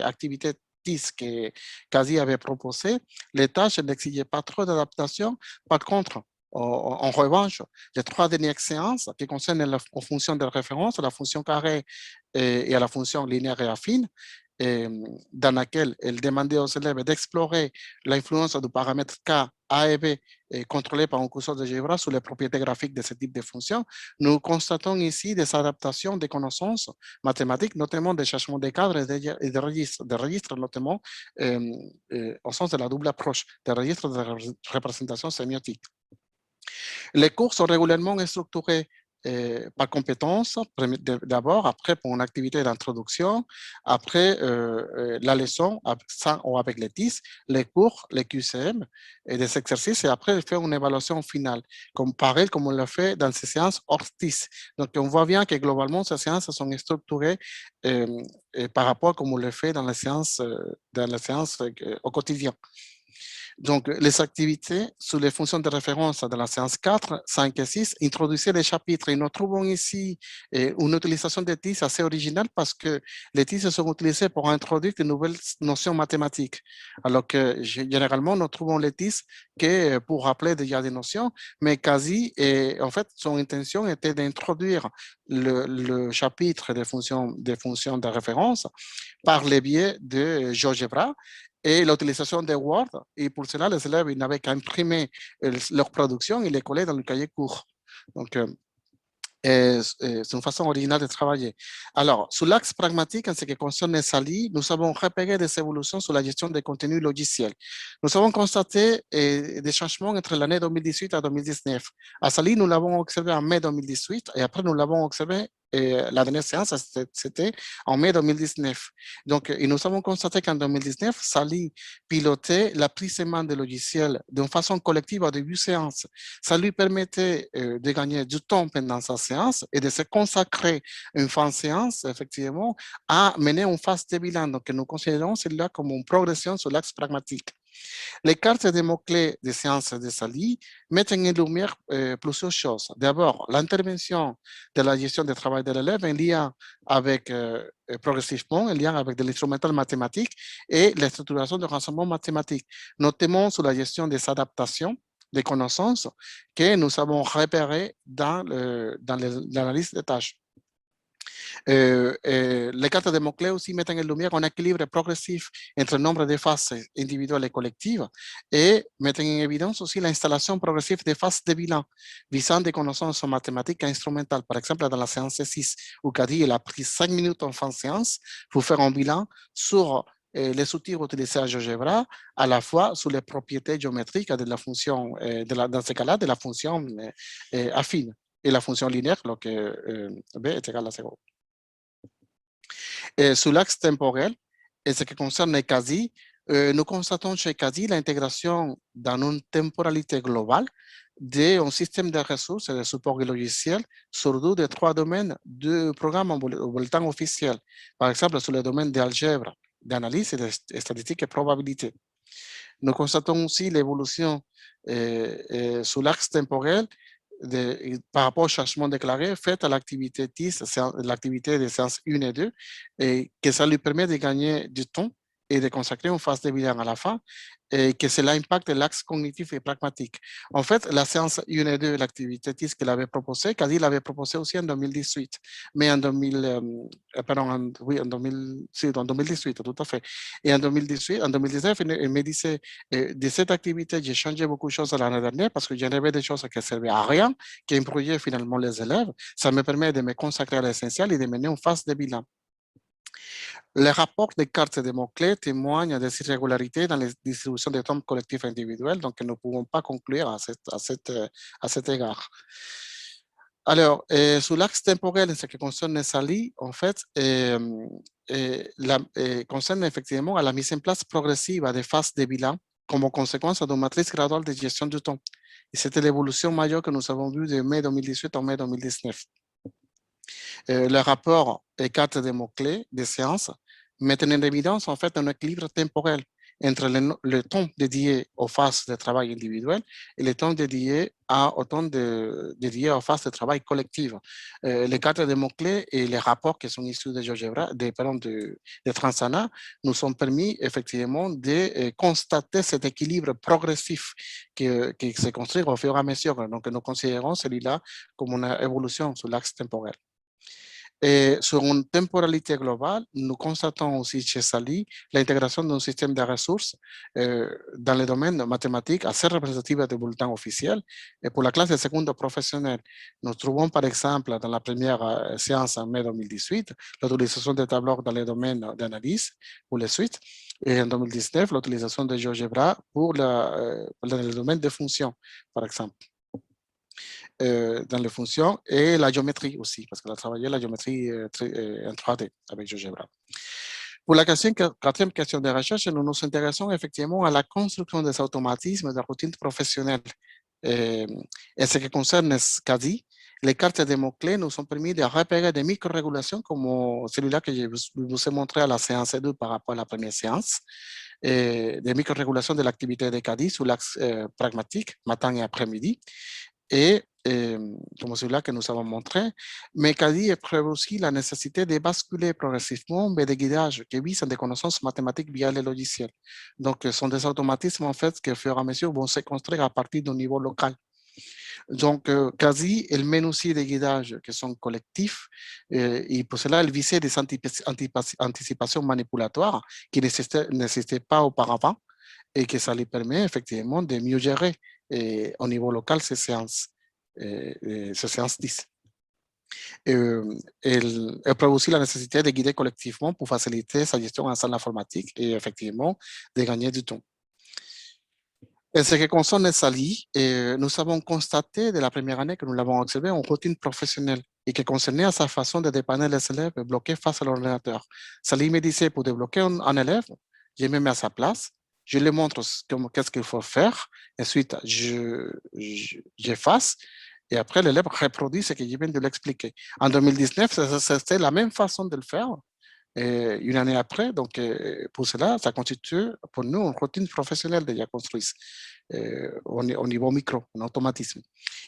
activités TIS que Kazi avait proposées, les tâches n'exigeaient pas trop d'adaptation. Par contre, en revanche, les 3 dernières séances qui concernent la fonction de référence, la fonction carré et à la fonction linéaire et affine, dans laquelle elle demandait aux élèves d'explorer l'influence du paramètre K, A et B contrôlé par un curseur de GeoGebra sur les propriétés graphiques de ce type de fonction, nous constatons ici des adaptations des connaissances mathématiques, notamment des changements de cadres et de registres, notamment au sens de la double approche, des registres de représentation sémiotique. Les cours sont régulièrement structurés par compétences, d'abord, après pour une activité d'introduction, après la leçon sans ou avec les TIS, les cours, les QCM et des exercices, et après faire une évaluation finale, pareil comme on l'a fait dans ces séances hors TIS. Donc, on voit bien que globalement, ces séances sont structurées par rapport à comme on le fait dans les séances au quotidien. Donc, les activités sur les fonctions de référence de la séance 4, 5 et 6 introduisaient les chapitres. Et nous trouvons ici une utilisation des TIS assez originale parce que les TIS sont utilisés pour introduire de nouvelles notions mathématiques. Alors que généralement, nous trouvons les TIS que pour rappeler déjà des notions, mais quasi, et en fait, son intention était d'introduire le chapitre des fonctions de référence par le biais de GeoGebra et l'utilisation de Word. Et pour cela, les élèves n'avaient qu'à imprimer leur production et les coller dans le cahier court. Donc, c'est une façon originale de travailler. Alors, sur l'axe pragmatique, en ce qui concerne Sali, nous avons repéré des évolutions sur la gestion des contenus logiciels. Nous avons constaté des changements entre l'année 2018 et 2019. À Sali, nous l'avons observé en mai 2018 et après, nous l'avons observé la dernière séance, c'était en mai 2019. Donc, et nous avons constaté qu'en 2019, Sali pilotait l'apprisement des logiciels d'une façon collective à début de séance. Ça lui permettait de gagner du temps pendant sa séance et de se consacrer une fin de séance, effectivement, à mener une phase de bilan. Donc, nous considérons cela comme une progression sur l'axe pragmatique. Les cartes de mots-clés des séances de Sali mettent en lumière plusieurs choses. D'abord, l'intervention de la gestion du travail de l'élève en lien avec, progressivement, en lien avec de l'instrumental mathématique et la structuration de renseignement mathématique, notamment sur la gestion des adaptations des connaissances que nous avons repérées dans l'analyse des tâches. Les cartes de mots-clés aussi mettent en lumière un équilibre progressif entre le nombre de phases individuelles et collectives et mettent en évidence aussi l'installation progressive des phases de bilan visant des connaissances mathématiques et instrumentales. Par exemple, dans la séance 6, où Kadi a pris 5 minutes en fin de séance pour faire un bilan sur les outils utilisés à GeoGebra, à la fois sur les propriétés géométriques de la fonction, dans ce cas-là, de la fonction affine et la fonction linéaire, donc B est égal à 0. Sur l'axe temporel, et ce qui concerne les CASI, nous constatons chez CASI l'intégration dans une temporalité globale d'un système de ressources et de support logiciel sur deux des trois domaines du programme au bulletin officiel. Par exemple, sur le domaine d'algèbre, d'analyse et de statistique et probabilité. Nous constatons aussi l'évolution sur l'axe temporel par rapport au changement déclaré fait à l'activité TIS, l'activité des séances 1 et 2, et que ça lui permet de gagner du temps et de consacrer une phase de bilan à la fin, et que cela impacte l'axe cognitif et pragmatique. En fait, la séance 1 et 2, l'activité TIS qu'il avait proposée, Kadi l'avait proposé aussi en 2018, mais en 2018, tout à fait. Et en 2018, en 2019, il me disait, de cette activité, j'ai changé beaucoup de choses l'année dernière parce que j'avais des choses qui ne servaient à rien, qui improvisaient finalement les élèves. Ça me permet de me consacrer à l'essentiel et de mener une phase de bilan. Les rapports des cartes de mots-clés témoignent des irrégularités dans les distributions des temps collectifs individuels, donc nous ne pouvons pas conclure à cet égard. Alors, sur l'axe temporel, en ce qui concerne Sali, en fait, concerne effectivement à la mise en place progressive des phases de bilan comme conséquence d'une matrice graduelle de gestion du temps. Et c'était l'évolution majeure que nous avons vue de mai 2018 en mai 2019. Le rapport et cartes de mots-clés des séances mettent en évidence en fait un équilibre temporel entre le temps dédié aux phases de travail individuel et le temps dédié au temps dédié aux phases de travail collectif. Les cartes de mots-clés et les rapports qui sont issus de GeoGebra, de Transana, nous ont permis effectivement de constater cet équilibre progressif qui se construit au fur et à mesure. Donc, nous considérons celui-là comme une évolution sur l'axe temporel. Et sur une temporalité globale, nous constatons aussi chez Sali l'intégration d'un système de ressources dans le domaine mathématique assez représentatif du bulletin officiel. Et pour la classe de seconde professionnelle, nous trouvons par exemple dans la première séance en mai 2018 l'utilisation des tableaux dans le domaine d'analyse pour les suites. Et en 2019, l'utilisation de GeoGebra pour le domaine des fonctions, par exemple. Dans les fonctions et la géométrie aussi, parce qu'elle a travaillé la géométrie en 3D avec GeoGebra. Pour la quatrième question de recherche, nous nous intéressons effectivement à la construction des automatismes de routine professionnelle. Et ce qui concerne CADI, les cartes de mots-clés nous ont permis de repérer des micro-régulations comme celui-là que je vous ai montré à la séance 2 par rapport à la première séance. des micro-régulations de l'activité des CADI sous l'axe pragmatique, matin et après-midi. Et comme celui-là que nous avons montré, mais CADI prévoit aussi la nécessité de basculer progressivement vers des guidages qui visent à des connaissances mathématiques via les logiciels. Donc, ce sont des automatismes en fait qui, au fur et à mesure, vont se construire à partir du niveau local. Donc, CADI, elle mène aussi des guidages qui sont collectifs et pour cela, elle visait des anticipations manipulatoires qui n'existaient pas auparavant et que ça lui permet effectivement de mieux gérer au niveau local ces séances 10. Elle prévoit aussi la nécessité de guider collectivement pour faciliter sa gestion en salle informatique et effectivement de gagner du temps. En ce qui concerne Sally, nous avons constaté de la première année que nous l'avons observé en routine professionnelle et qui concernait à sa façon de dépanner les élèves bloqués face à l'ordinateur. Sally me disait pour débloquer un élève, je me mets à sa place, je lui montre qu'est-ce qu'il faut faire, ensuite j'efface et après l'élève reproduit ce que je viens de l'expliquer. En 2019, c'était la même façon de le faire. Une année après, donc pour cela, ça constitue pour nous une routine professionnelle déjà construite au niveau micro, un automatisme.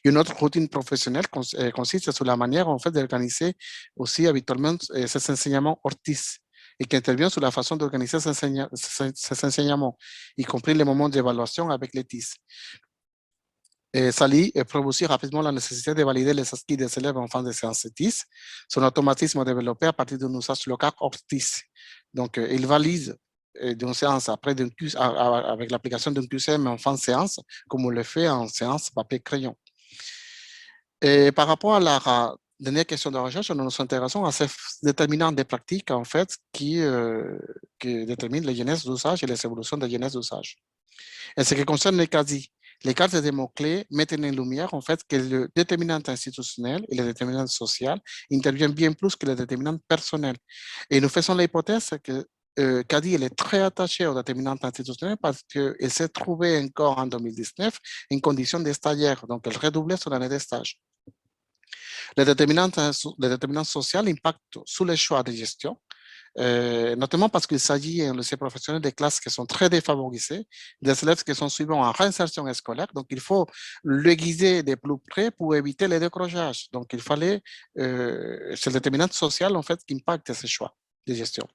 Une autre routine professionnelle consiste sur la manière en fait d'organiser aussi habituellement ces enseignements Ortiz et qui intervient sur la façon d'organiser ces enseignements, y compris les moments d'évaluation avec les TIS. Sally prouve aussi rapidement la nécessité de valider les acquis des élèves en fin de séance TIS. Son automatisme développé à partir d'un usage local Ortiz. Donc, il valide d'une séance après avec l'application d'un QCM en fin de séance, comme on le fait en séance papier-crayon. Et par rapport à la dernière question de recherche, nous nous intéressons à ces déterminants des pratiques, en fait, qui déterminent les genèses d'usage et les évolutions des genèses d'usage. En ce qui concerne les cartes de mots-clés mettent en lumière en fait que le déterminant institutionnel et le déterminant social interviennent bien plus que le déterminant personnel. Et nous faisons l'hypothèse que CADI elle est très attachée au déterminant institutionnel parce qu'elle s'est trouvée encore en 2019 en condition de stagiaire, donc elle redoublait son année de stage. Le déterminant social impacte sur les choix de gestion, notamment parce qu'il s'agit en lycée professionnel de classes qui sont très défavorisées, des élèves qui sont suivants en réinsertion scolaire, donc il faut le guider de plus près pour éviter les décrochages. Donc il fallait, c'est le déterminant social en fait qui impacte ces choix de gestion.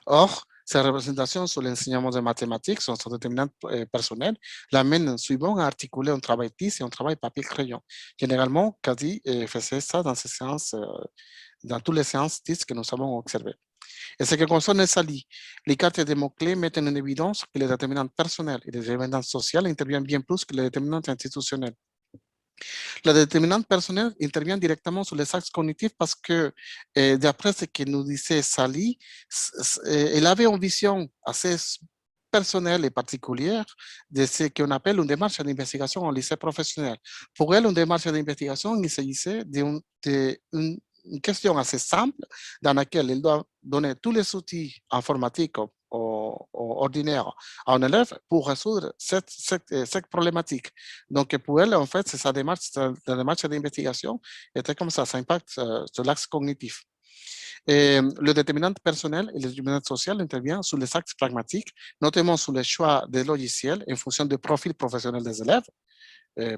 Or, ces représentations sur l'enseignement des mathématiques sont déterminantes personnelles, l'amènent souvent à articuler un travail TIS et un travail papier-crayon. Généralement, CADI faisait ça dans ces séances, dans toutes les séances TIS que nous avons observées. Et ce qui concerne Sally, les cartes de mots-clés mettent en évidence que les déterminants personnels et les déterminants sociaux interviennent bien plus que les déterminants institutionnels. La déterminante personnelle intervient directement sur les axes cognitifs parce que, d'après ce que nous disait Sally, elle avait une vision assez personnelle et particulière de ce qu'on appelle une démarche d'investigation en lycée professionnel. Pour elle, une démarche d'investigation, il s'agissait d'une question assez simple dans laquelle elle doit donner tous les outils informatiques ordinaires à un élève pour résoudre cette problématique. Donc, pour elle, en fait, sa démarche d'investigation était comme ça impacte sur l'axe cognitif. Et le déterminant personnel et le déterminant social intervient sur les axes pragmatiques, notamment sur le choix des logiciels en fonction du profil professionnel des élèves.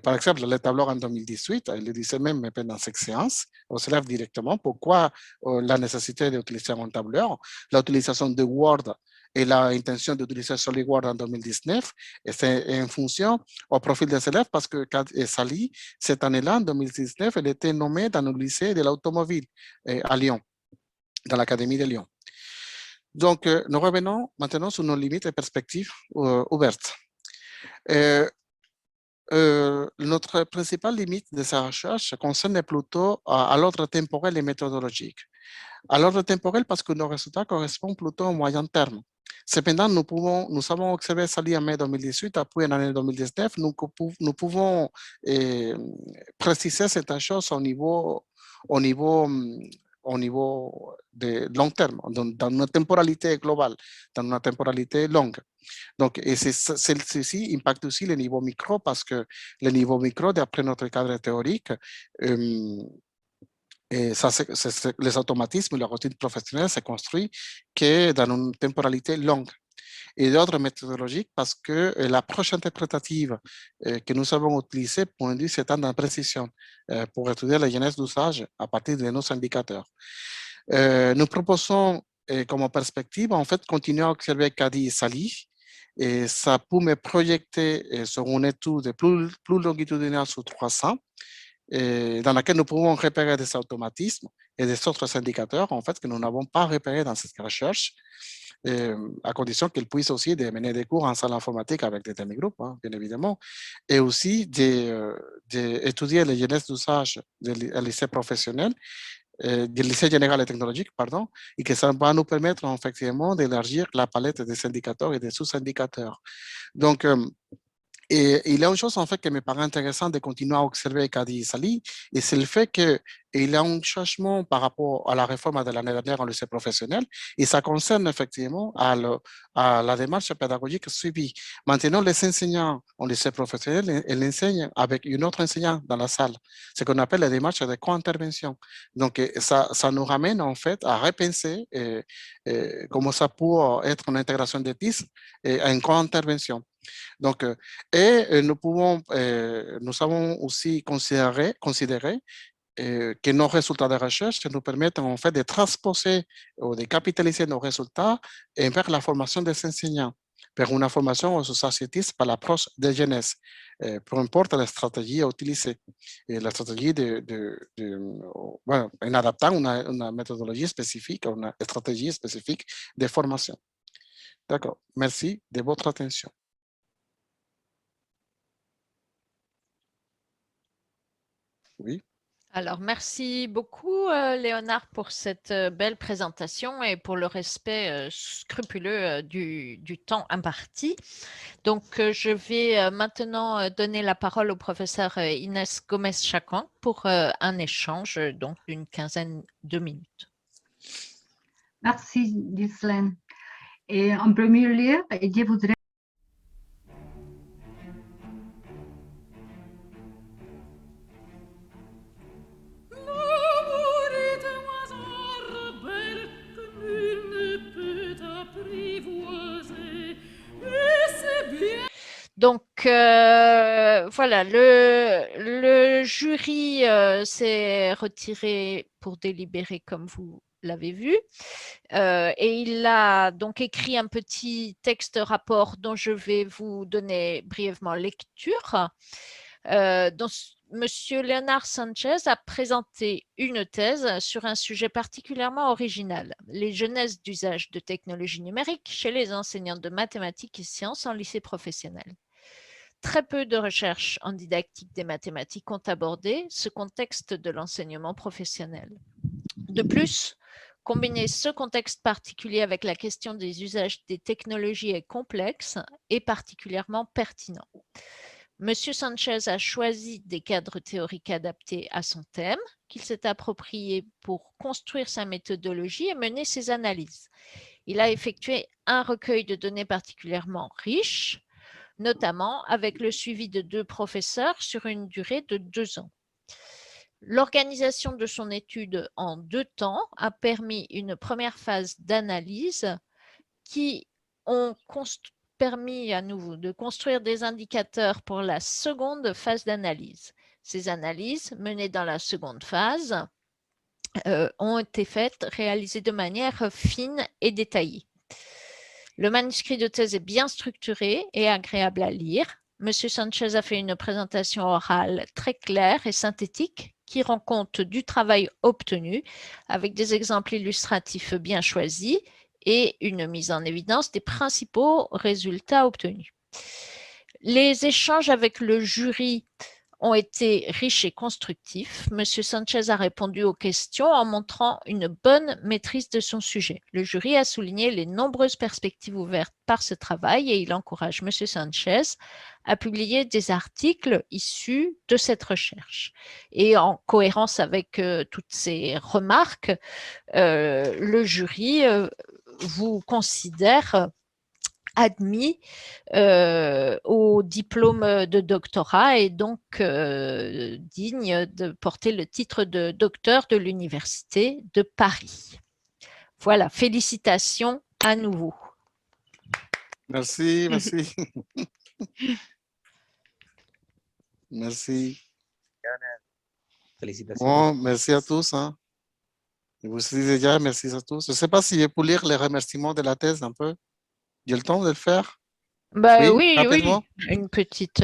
Par exemple, le tableau en 2018, il le disait même pendant cette séance, aux élèves directement pourquoi la nécessité d'utiliser un tableur, l'utilisation de Word et l'intention d'utiliser SolidWorks en 2019, et c'est en fonction au profil des élèves parce que Sally, cette année-là, en 2019, elle était nommée dans le lycée de l'automobile à Lyon, dans l'Académie de Lyon. Donc, nous revenons maintenant sur nos limites et perspectives ouvertes. Notre principale limite de sa recherche concerne plutôt à l'ordre temporel et méthodologique. À l'ordre temporel parce que nos résultats correspondent plutôt au moyen terme. Cependant, nous avons observé Sally en mai 2018, puis en année 2019, nous pouvons préciser cette chose au niveau de long terme, dans une temporalité globale, dans une temporalité longue. Donc, ceci impacte aussi le niveau micro parce que le niveau micro, d'après notre cadre théorique, les automatismes, la routine professionnelle se construit que dans une temporalité longue. et d'ordre méthodologique parce que l'approche interprétative que nous avons utilisée pointe cet temps d'imprécision pour étudier la genèse d'usage à partir de nos indicateurs. Nous proposons comme perspective, en fait, continuer à observer Cady et Sally. Et ça peut me projeter sur une étude plus longitudinale sur 300, dans laquelle nous pouvons repérer des automatismes et des autres indicateurs, en fait, que nous n'avons pas repérés dans cette recherche, à condition qu'ils puissent aussi mener des cours en salle informatique avec des demi-groupes, hein, bien évidemment, et aussi d'étudier les genèses d'usage du lycée professionnel, du lycée général et technologique, pardon, et que ça va nous permettre effectivement d'élargir la palette des indicateurs et des sous-indicateurs. Donc, et il y a une chose en fait qui me paraît intéressant de continuer à observer Cady et Sally, et c'est le fait qu'il y a un changement par rapport à la réforme de l'année dernière en lycée professionnel, et ça concerne effectivement à la démarche pédagogique suivie. Maintenant, les enseignants en lycée professionnel, ils enseignent avec une autre enseignante dans la salle, ce qu'on appelle la démarche de co-intervention. Donc, ça nous ramène en fait à repenser comment ça peut être une intégration des TIS à une co-intervention. Donc, nous avons aussi considéré que nos résultats de recherche nous permettent en fait de transposer ou de capitaliser nos résultats vers la formation des enseignants, vers une formation aux sociétés par l'approche de jeunesse, peu importe la stratégie à utiliser. Et la stratégie en adaptant une méthodologie spécifique, une stratégie spécifique de formation. D'accord. Merci de votre attention. Oui. Alors, merci beaucoup, Léonard, pour cette belle présentation et pour le respect scrupuleux du temps imparti. Donc, je vais maintenant donner la parole au professeur Inès Gomez-Chacon pour un échange donc d'une quinzaine de minutes. Merci, Ghislaine. Et en premier lieu, je voudrais Donc, voilà, le jury s'est retiré pour délibérer, comme vous l'avez vu, et il a donc écrit un petit texte rapport dont je vais vous donner brièvement lecture. Monsieur Leonard Sanchez a présenté une thèse sur un sujet particulièrement original, les genèses d'usage de technologies numériques chez les enseignants de mathématiques et sciences en lycée professionnel. Très peu de recherches en didactique des mathématiques ont abordé ce contexte de l'enseignement professionnel. De plus, combiner ce contexte particulier avec la question des usages des technologies est complexe et particulièrement pertinent. Monsieur Sanchez a choisi des cadres théoriques adaptés à son thème, qu'il s'est approprié pour construire sa méthodologie et mener ses analyses. Il a effectué un recueil de données particulièrement riche, notamment avec le suivi de 2 professeurs sur une durée de 2 ans. L'organisation de son étude en 2 temps a permis une première phase d'analyse qui ont permis à nous de construire des indicateurs pour la seconde phase d'analyse. Ces analyses, menées dans la seconde phase, ont été réalisées de manière fine et détaillée. Le manuscrit de thèse est bien structuré et agréable à lire. Monsieur Sanchez a fait une présentation orale très claire et synthétique qui rend compte du travail obtenu avec des exemples illustratifs bien choisis et une mise en évidence des principaux résultats obtenus. Les échanges avec le jury ont été riches et constructifs. Monsieur Sanchez a répondu aux questions en montrant une bonne maîtrise de son sujet. Le jury a souligné les nombreuses perspectives ouvertes par ce travail et il encourage Monsieur Sanchez à publier des articles issus de cette recherche. Et en cohérence avec toutes ces remarques, le jury vous considère admis au diplôme de doctorat et donc digne de porter le titre de docteur de l'Université de Paris. Voilà, félicitations à nouveau. Merci, merci. Merci. Félicitations. Bon, merci à tous. Hein. Je vous dis déjà, merci à tous. Je ne sais pas si je peux lire les remerciements de la thèse un peu. J'ai le temps de le faire? Bah Oui, oui, rapidement. une petite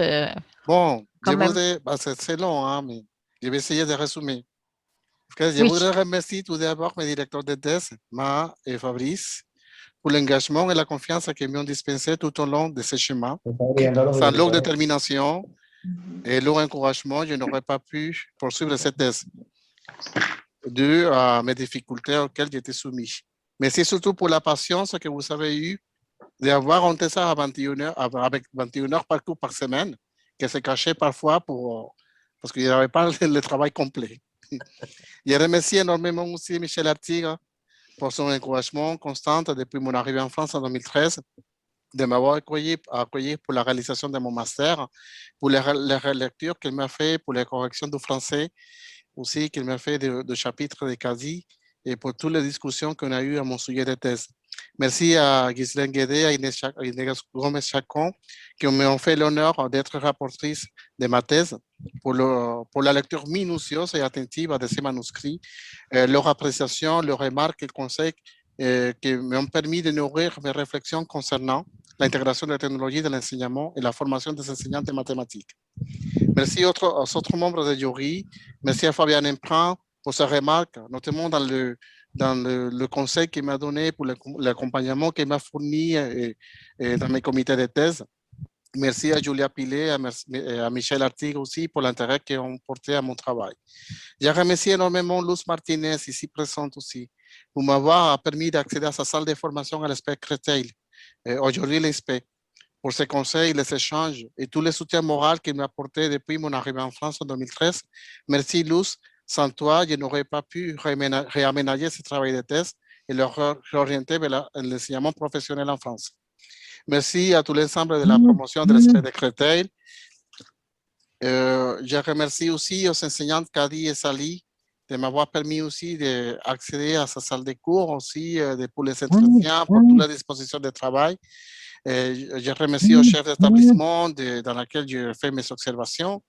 Bon, je quand même. voudrais, bah, c'est long, hein, mais je vais essayer de résumer. Je Oui. voudrais remercier tout d'abord mes directeurs de thèse, Ma et Fabrice, pour l'engagement et la confiance qu'ils m'ont dispensé tout au long de ce chemin. Sans leur détermination et leur encouragement, je n'aurais pas pu poursuivre cette thèse dû à mes difficultés auxquelles j'étais soumis. Mais c'est surtout pour la patience que vous avez eue d'avoir honté ça à 21 heures, avec 21 heures par cours par semaine, qui se cachait parfois parce qu'il n'y avait pas le travail complet. Je remercie énormément aussi Michel Artigue pour son encouragement constant depuis mon arrivée en France en 2013, de m'avoir accueilli pour la réalisation de mon master, pour les relectures qu'il m'a fait, pour les corrections du français aussi qu'il m'a fait de chapitres de quasi et pour toutes les discussions qu'on a eues à mon sujet de thèse. Merci à Ghislaine Guédé, à Inès Gomez-Chacon, qui m'ont fait l'honneur d'être rapportrice de ma thèse pour la lecture minutieuse et attentive de ces manuscrits, leur appréciation, leurs remarques et conseils qui m'ont permis de nourrir mes réflexions concernant l'intégration de la technologie de l'enseignement et la formation des enseignants de mathématiques. Merci aux autres membres de jury. Merci à Fabien Emprunt pour sa remarque, notamment dans le conseil qu'il m'a donné pour l'accompagnement qu'il m'a fourni dans mes comités de thèse. Merci à Julia Pilet, à Michel Artigue aussi pour l'intérêt qu'ils ont porté à mon travail. Je remercie énormément Luz Martinez, ici présente aussi, pour m'avoir permis d'accéder à sa salle de formation à l'ESPEC Créteil, aujourd'hui l'ESPEC, pour ses conseils, les échanges et tous les soutiens moraux qu'il m'a apporté depuis mon arrivée en France en 2013. Merci Luz, sans toi, je n'aurais pas pu réaménager ce travail de thèse et le réorienter vers l'enseignement professionnel en France. Merci à tout l'ensemble de la promotion de l'ESPEC de Créteil. Je remercie aussi aux enseignantes Kadi et Sally de m'avoir permis aussi d'accéder à sa salle de cours, aussi pour les entretiens, pour toute la disposition de travail. Je remercie au chef d'établissement dans lequel je fais mes observations.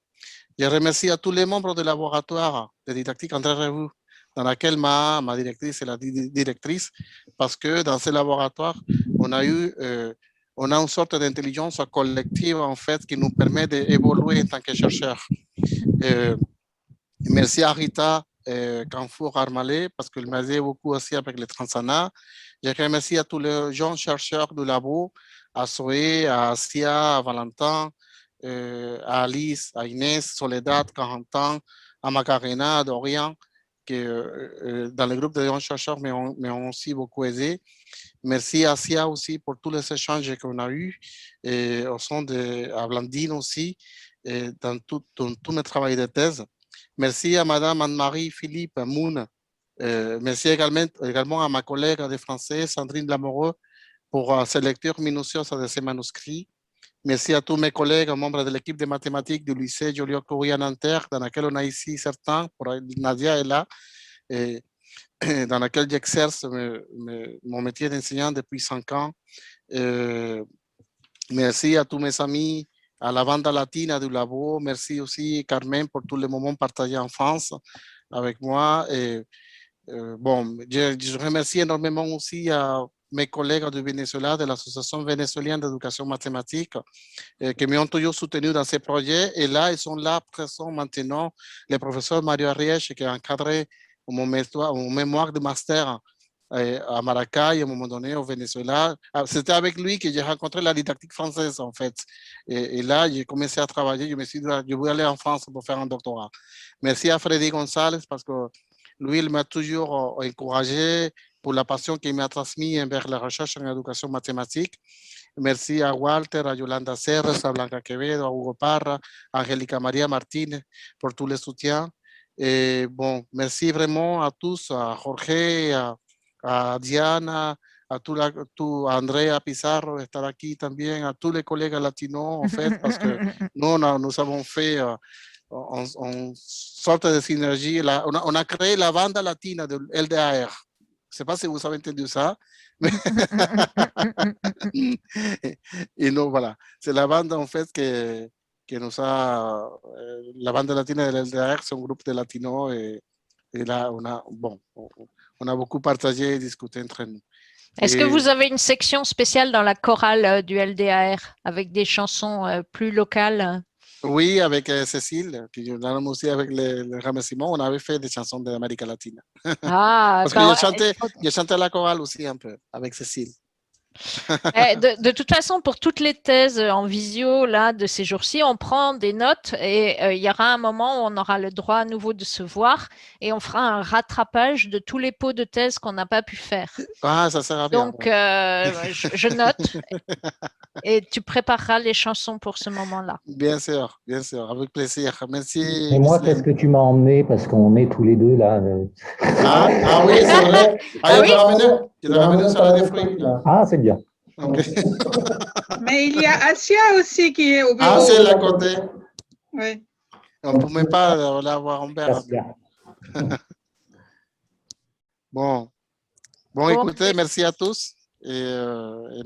Je remercie à tous les membres du laboratoire de didactique André Revaux, dans lequel ma directrice est la directrice, parce que dans ce laboratoire, on a une sorte d'intelligence collective, en fait, qui nous permet d'évoluer en tant que chercheurs. Merci à Rita Canfour Armalé, parce qu'elle m'a aidé beaucoup aussi avec les Transana. Je remercie à tous les jeunes chercheurs du labo, à Zoé, à Sia, à Valentin, à Alice, à Inès, Soledad, 40 ans, à Macarena, à Dorian, qui dans le groupe de jeunes chercheurs m'ont aussi beaucoup aidé. Merci à Sia aussi pour tous les échanges qu'on a eus, et au sein à Blandine aussi, et dans tout mes travaux de thèse. Merci à Madame Anne-Marie Philippe Moon. Merci également à ma collègue de français, Sandrine Lamoureux, pour ses lectures minutieuses de ces manuscrits. Merci à tous mes collègues, membres de l'équipe de mathématiques du lycée Joliot-Curie à Nanterre, dans laquelle on a ici certains, pour Nadia est là, et dans laquelle j'exerce mon métier d'enseignant depuis 5 ans. Merci à tous mes amis, à la bande latina du labo. Merci aussi Carmen pour tous les moments partagés en France avec moi. Et, bon, je remercie énormément aussi à mes collègues du Venezuela, de l'Association vénézuélienne d'éducation mathématique, qui m'ont toujours soutenu dans ces projets. Et là, ils sont là, présents maintenant, le professeur Mario Arrièche, qui a encadré mon mémoire de master à Maracay, à un moment donné, au Venezuela. C'était avec lui que j'ai rencontré la didactique française, en fait. Et là, j'ai commencé à travailler. Je me suis dit, je vais aller en France pour faire un doctorat. Merci à Freddy González, parce que lui, il m'a toujours encouragé pour la passion qu'il m'a transmise vers la recherche en éducation mathématique. Merci à Walter, à Yolanda Serres, à Blanca Quevedo, à Hugo Parra, à Angélica María Martínez pour tous les soutiens. Et bon, merci vraiment à tous, à Jorge, a Diana, a Andrea Pizarro de estar aquí también, a tous les collègues latinos, en fait, parce que nous avons fait en sorte de synergie, on a créé la banda latina de LDAR. sais pas si vous avez entendu ça. Et non, voilà. C'est la bande, en fait, que nous a... la bande latina del LDR, c'est un groupe de latinos. Et là, on a beaucoup partagé et discuté entre nous. Est-ce que Et vous avez une section spéciale dans la chorale du LDAR avec des chansons plus locales? oui, avec Cécile, qui nous aussi avec le remerciements, on avait fait des chansons de l'Amérique latine. Ah, Parce que ben, yo chanté la chorale aussi un peu avec Cécile. de toute façon, pour toutes les thèses en visio là, de ces jours-ci, on prend des notes et il y aura un moment où on aura le droit à nouveau de se voir et on fera un rattrapage de tous les pots de thèse qu'on n'a pas pu faire. Ah, ça sera bien. Donc, je note et tu prépareras les chansons pour ce moment-là. Bien sûr, avec plaisir. Merci. Et moi, Gisèle. qu'est-ce que tu m'as emmené parce qu'on est tous les deux là. Ah oui, c'est vrai. Ah, Ah yo oui? te ramené un salade de fruits. Là. Ah, c'est bien. Ok. Mais il y a Asia aussi qui est au bureau. Ah, c'est la côté. Oui. On ne peut même pas l'avoir en verre. Gracias. Bon, Bon, écoutez, merci à tous et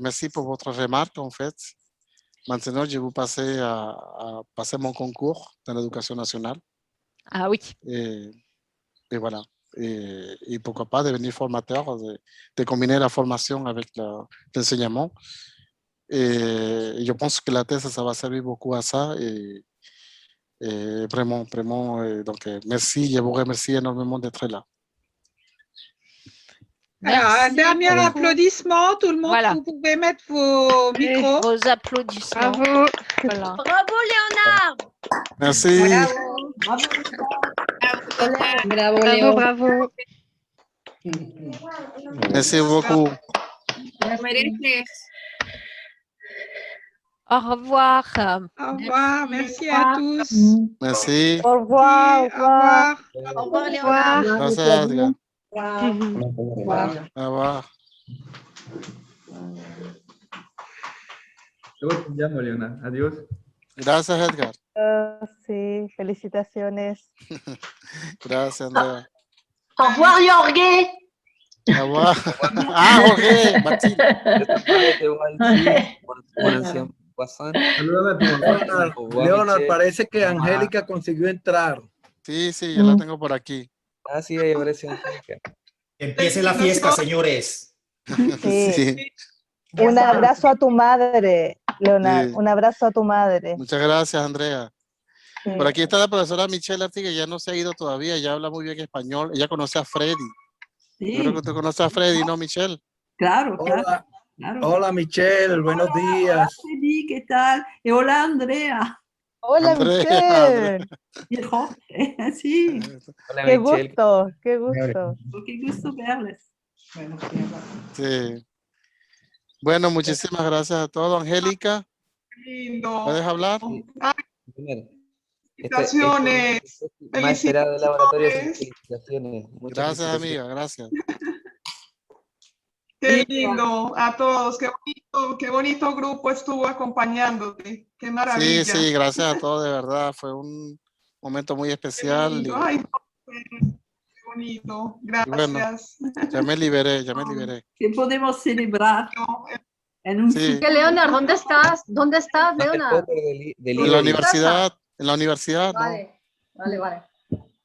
merci pour votre remarque en fait. Maintenant, je vais vous passer à passer mon concours dans l'éducation nationale ah oui. et voilà. Et pourquoi pas devenir formateur, de combiner la formation avec l'enseignement. Et je pense que la thèse, ça va servir beaucoup à ça. Et vraiment, donc merci, je vous remercie énormément d'être là. Alors, un Merci dernier beaucoup. applaudissement. Tout le monde, Voilà. vous pouvez mettre vos micros. Vos applaudissements. Bravo. Voilà. Bravo Léonard. Merci. Bravo Bravo, Léo. bravo. Merci beaucoup. Lo mereces. Au revoir. Au revoir. Merci à tous. Merci. Au revoir, Au revoir. Au revoir Léonard. Gracias, Edgar. Au revoir. Au revoir. Luego te llamo, Leona. Adiós. Gracias, Edgar. Sí, felicitaciones. Gracias, Andrea. Au revoir Jorge. Au revoir. Ah, Jorge, Martín. Salúdame a tu mamá. Leonard, parece que Angélica consiguió entrar. Sí, sí, yo la tengo por aquí. Ah, sí, ahí aparece Angélica. Empiece la fiesta, señores. Sí. Sí, Un abrazo a tu madre, Leonard. Sí. Un abrazo a tu madre. muchas gracias, Andrea. Sí. Por aquí está la profesora Michelle Artiga, ya no se ha ido todavía, ella habla muy bien español, ella conoce a Freddy. Yo creo que tú conoces a Freddy, ¿no, Michelle? Claro, Hola, claro. hola Michelle, buenos días. Freddy, ¿qué tal? Y hola Andrea. Hola, Andrea, Michelle. Y Jorge, sí. Hola Qué Michelle. gusto, qué gusto. Qué gusto verles. Bueno, Sí. Bueno, muchísimas gracias a todos. Angélica, Lindo. ¿puedes hablar? Felicitaciones. Más esperado del laboratorio, Felicitaciones. felicitaciones. Muchas Gracias, felicitaciones. amiga, gracias. Qué lindo a todos. Qué bonito grupo estuvo acompañándote. Qué Sí, maravilla. sí, gracias a todos, de verdad. Fue un momento muy Qué especial. lindo. Ay, qué bonito. Gracias. Ya me liberé, ya me liberé. ¿qué podemos celebrar? En un Sí, ¿Qué Leonard? ¿Dónde estás? ¿Dónde estás, Leonard? en la universidad, ¿no? Vale.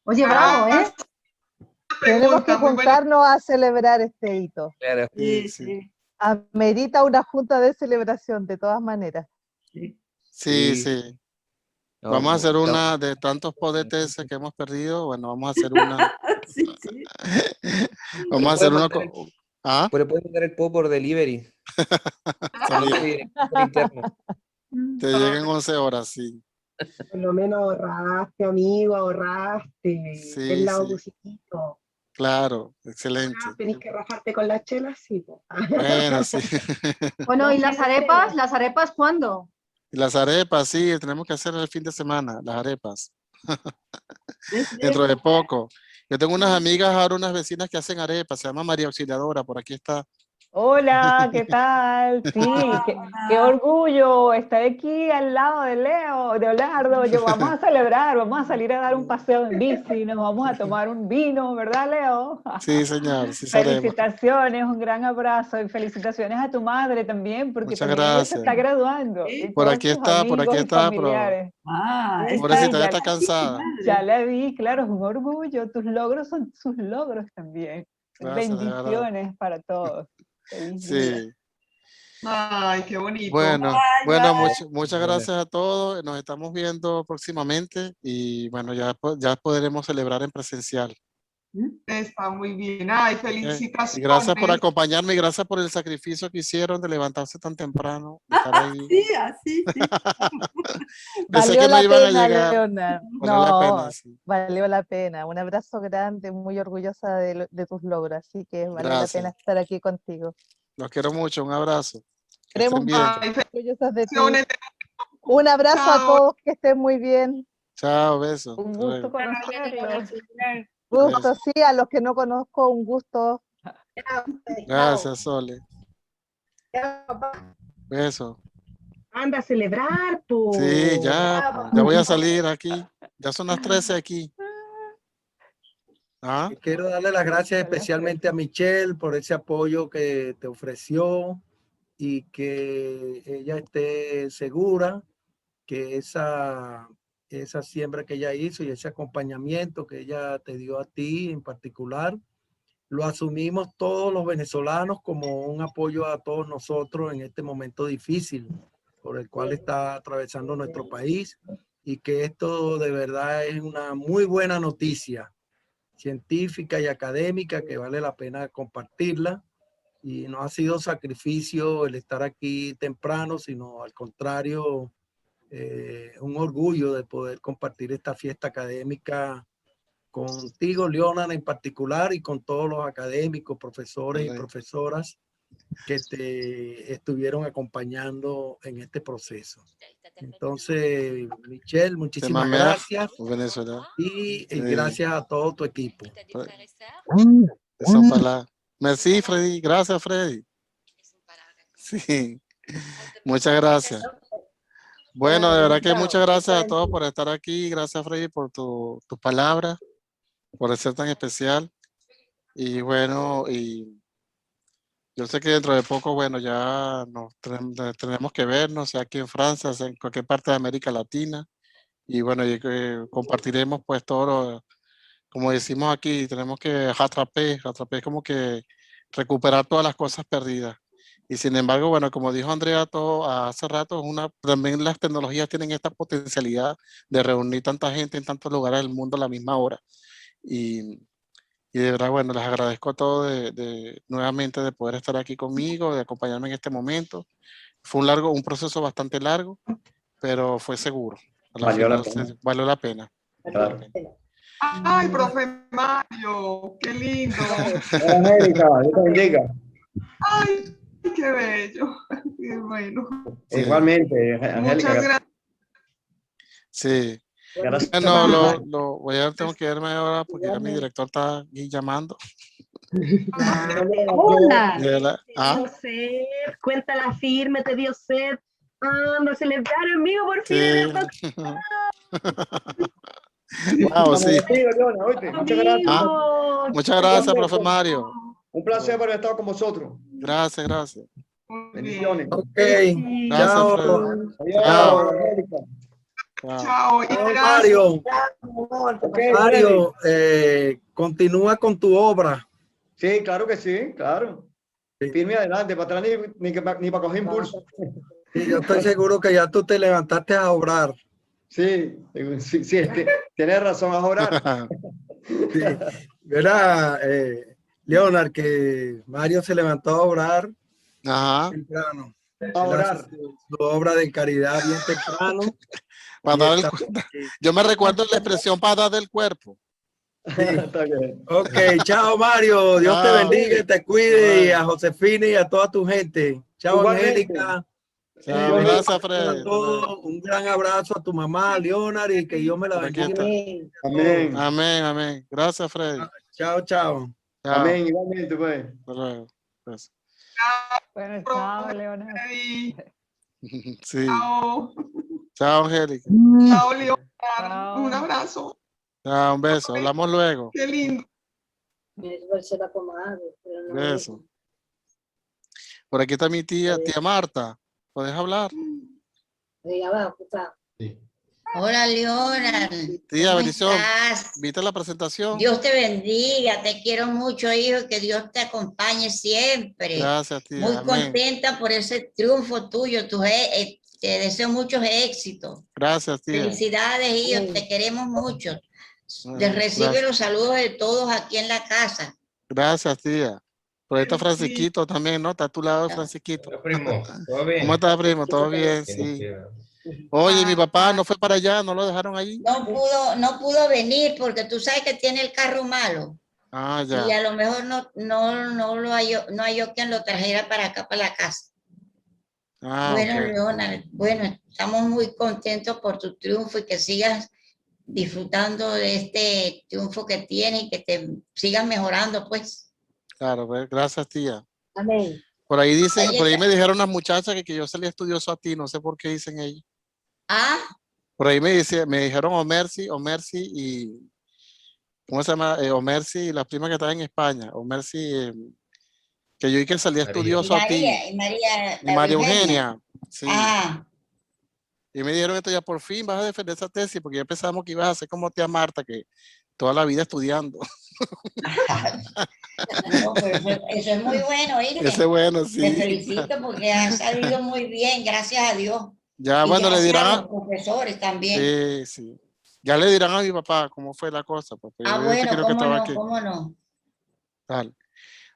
Oye, bravo, ¿eh? Tenemos que Pregunta, muy buena. juntarnos a celebrar este hito. Claro. Sí, sí. Amerita una junta de celebración, de todas maneras. Sí, Sí. sí. No, Vamos a hacer no. una de tantos podetes que hemos perdido. Bueno, vamos a hacer una. Sí, sí. Vamos a hacer una. ¿Ah? Pero puedes mandar el PO por delivery. Sí, Por interno. te llegan 11 horas, sí. Por lo menos ahorraste, amigo, ahorraste. Sí, El lado sí. positivo. Claro, excelente. Tenés que rajarte con las chelas, sí. Po. Bueno, sí. Bueno, ¿y las arepas? ¿Las arepas cuándo? Y las arepas, sí, tenemos que hacer el fin de semana, las arepas. Dentro de poco. Yo tengo unas amigas, ahora unas vecinas que hacen arepas, se llama María Auxiliadora, por aquí está. Hola, ¿qué tal? Sí, qué orgullo estar aquí al lado de Leonardo. Vamos a celebrar, vamos a salir a dar un paseo en bici, nos vamos a tomar un vino, ¿verdad, Leo? Sí, señor, sí seremos. Felicitaciones, un gran abrazo y felicitaciones a tu madre también, porque Muchas también ella se está gracias. graduando y Por todos aquí sus está, amigos y pero familiares. Ah, Sí, pobrecita, ya ya, está cansada. ya la vi, claro, es un orgullo. Tus logros son sus logros también. Gracias, de verdad. Bendiciones para todos. Feliz día. Sí. Ay, qué bonito. Bueno, Bye. muchas gracias a todos. Nos estamos viendo próximamente y bueno, ya podremos celebrar en presencial. Está muy bien. Ay, ¿Ok? felicitaciones. Y gracias por acompañarme y gracias por el sacrificio que hicieron de levantarse tan temprano, de estar ahí. Sí, así, sí. Pensé Valió que no la iban a pena, llegar. Leona. Valió la pena, No, sí. valió la pena. Un abrazo grande, muy orgullosa de tus logros, así que valió la pena Gracias. estar aquí contigo. Los quiero mucho. Un abrazo. Que Queremos estén bien. Ay, orgullosas de ti. felicitaciones. Un abrazo a Chao. todos, que estén muy bien. Chao, besos. Un Hasta gusto luego. conocerlos. Besos. Gusto, sí, a los que no conozco, un gusto. Gracias, Sole. Besos. Anda a celebrar, tú. Sí, ya voy a salir aquí. Ya son las 13 aquí. ¿Ah? Quiero darle las gracias especialmente a Michelle por ese apoyo que te ofreció y que ella esté segura que esa siembra que ella hizo y ese acompañamiento que ella te dio a ti en particular, lo asumimos todos los venezolanos como un apoyo a todos nosotros en este momento difícil por el cual está atravesando nuestro país, y que esto de verdad es una muy buena noticia científica y académica que vale la pena compartirla, y no ha sido sacrificio el estar aquí temprano, sino al contrario, un orgullo de poder compartir esta fiesta académica contigo, Leonard, en particular, y con todos los académicos, profesores y profesoras que te estuvieron acompañando en este proceso. Entonces, Michelle, muchísimas gracias. Y gracias a todo tu equipo. Eso para Merci, Freddy. Gracias, Freddy. Sí, muchas gracias. Bueno, de verdad que muchas gracias a todos por estar aquí. Gracias, Freddy, por tu palabra, por ser tan especial. Y bueno, y yo sé que dentro de poco, bueno, ya tenemos que vernos, sea aquí en Francia, sea en cualquier parte de América Latina. Y bueno, y compartiremos pues todo, como decimos aquí, tenemos que rattraper como que recuperar todas las cosas perdidas. Y sin embargo, bueno, como dijo Andrea hace rato, también las tecnologías tienen esta potencialidad de reunir tanta gente en tantos lugares del mundo a la misma hora. Y de verdad, bueno, les agradezco a todos nuevamente de poder estar aquí conmigo, de acompañarme en este momento. Fue un proceso bastante largo, pero fue seguro. Valió la pena. Valió la pena. Claro. Ay, profe Mario, qué lindo. Angélica, Dios te bendiga. Ay, qué bello. Qué bueno. Sí. Igualmente, Angélica. Muchas gracias. Sí. Gracias. Bueno, tengo que irme ahora porque ya mi director está aquí llamando. Hola. ¿Ah? Te dio sed, cuenta la firme, te dio sed. Anda a celebrar, amigo, por fin. Wow, sí. Muchas gracias. Muchas gracias, profe Mario. Un placer haber estado con vosotros. Gracias, gracias. Bendiciones. Ok. Gracias, Chao. Freddy. Chao. Chao. Mario, Mario, continúa con tu obra. Sí, claro que sí, claro. Firme adelante, para atrás ni para coger impulso. Sí, yo estoy seguro que ya tú te levantaste a obrar. Sí, tienes razón, a orar. Sí. Verá, Leonard, que Mario se levantó a obrar temprano. A orar. Su obra de caridad bien temprano. Yo me recuerdo la expresión para dar del cuerpo. Sí. Ok, chao Mario, Dios te bendiga y te cuide, y a Josefina y a toda tu gente. Chao, Angélica. Chao, gracias, Fred. Un gran abrazo a tu mamá, Leonard, y que Dios me la bendiga. Amén. Amén, amén. Gracias, Freddy. Chao, chao. Amén, igualmente, pues. Hasta luego. Gracias. Bueno, chao, Leonardo. Sí. Chao. Chao, Angélica. Chao, Leonardo. Chao. Un abrazo. Chao, un beso. Hablamos luego. Qué lindo. Beso. Por aquí está mi tía Marta. ¿Puedes hablar? Hola, Leonard. Tía, ¿Cómo bendición. estás? ¿Viste la presentación? Dios te bendiga, te quiero mucho, hijo, que Dios te acompañe siempre. Gracias, tía. Muy Amén. contenta por ese triunfo tuyo, te deseo muchos éxitos. Gracias, tía. Felicidades, hijo, te queremos mucho. Les recibe Gracias. los saludos de todos aquí en la casa. Gracias, tía. Por ahí está Francisquito también, ¿no? Está a tu lado, Francisquito. Primo, ¿todo bien? ¿Cómo estás, primo? ¿Todo bien? Sí. Oye, mi papá no fue para allá, ¿no lo dejaron allí? No pudo venir porque tú sabes que tiene el carro malo. Ah, ya. Y a lo mejor no halló quien lo trajera para acá, para la casa. Ah, Bueno, ok. Leonard, bueno, estamos muy contentos por tu triunfo y que sigas disfrutando de este triunfo que tienes y que te sigas mejorando, pues. Claro, pues, gracias, tía. Amén. Por ahí dicen, Oye, por ahí me dijeron unas muchachas que yo salí estudioso a ti, no sé por qué dicen ellos. Ah, Por ahí me dijeron Omercy y, ¿cómo se llama? Omercy y la prima que estaba en España, Omercy, que yo vi que salía estudioso a ti. y María, Y María Eugenia. Sí. Ah, Y me dijeron esto ya por fin vas a defender esa tesis, porque ya pensamos que ibas a ser como tía Marta, que toda la vida estudiando. no, pero eso es muy bueno, Irene. Ese es bueno, Te sí. felicito porque has salido muy bien, gracias a Dios. Ya, Y bueno, le gracias a dirán. los profesores también. Sí, sí. Ya le dirán a mi papá cómo fue la cosa. Porque yo Bueno, creo que estaba aquí. cómo no. Dale.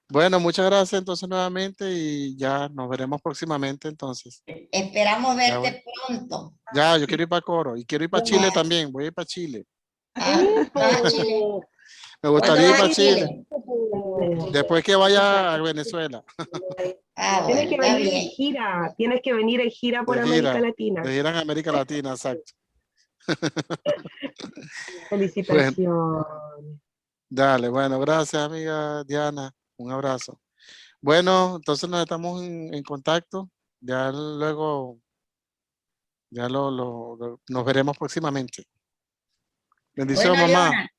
Bueno, muchas gracias entonces nuevamente y ya nos veremos próximamente entonces. Esperamos Ya, verte pronto. Ya, yo quiero ir para Coro y quiero ir para Chile también. Voy a ir para Chile. ¿Vas a Chile? Me gustaría ir ¿Cuándo vas para a Chile. Después que vaya a Venezuela. Tienes que está venir en bien. gira, tienes que venir en gira por De América gira, Latina. de gira en América Latina, exacto. Felicitaciones. Dale, bueno, gracias amiga Diana. Un abrazo. Bueno, entonces nos estamos en contacto. Ya luego, ya nos veremos próximamente. Bendición, Bueno, mamá. Leona.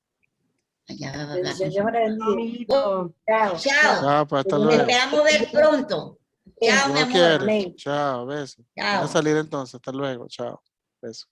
Ya va a hablar. Amiguito. Chao. Chao, pues hasta Te luego. esperamos ver pronto. Chao, mi Dios amor. quiere. Chao, besos. Voy a Chao. salir entonces. Hasta luego. Chao. Besos.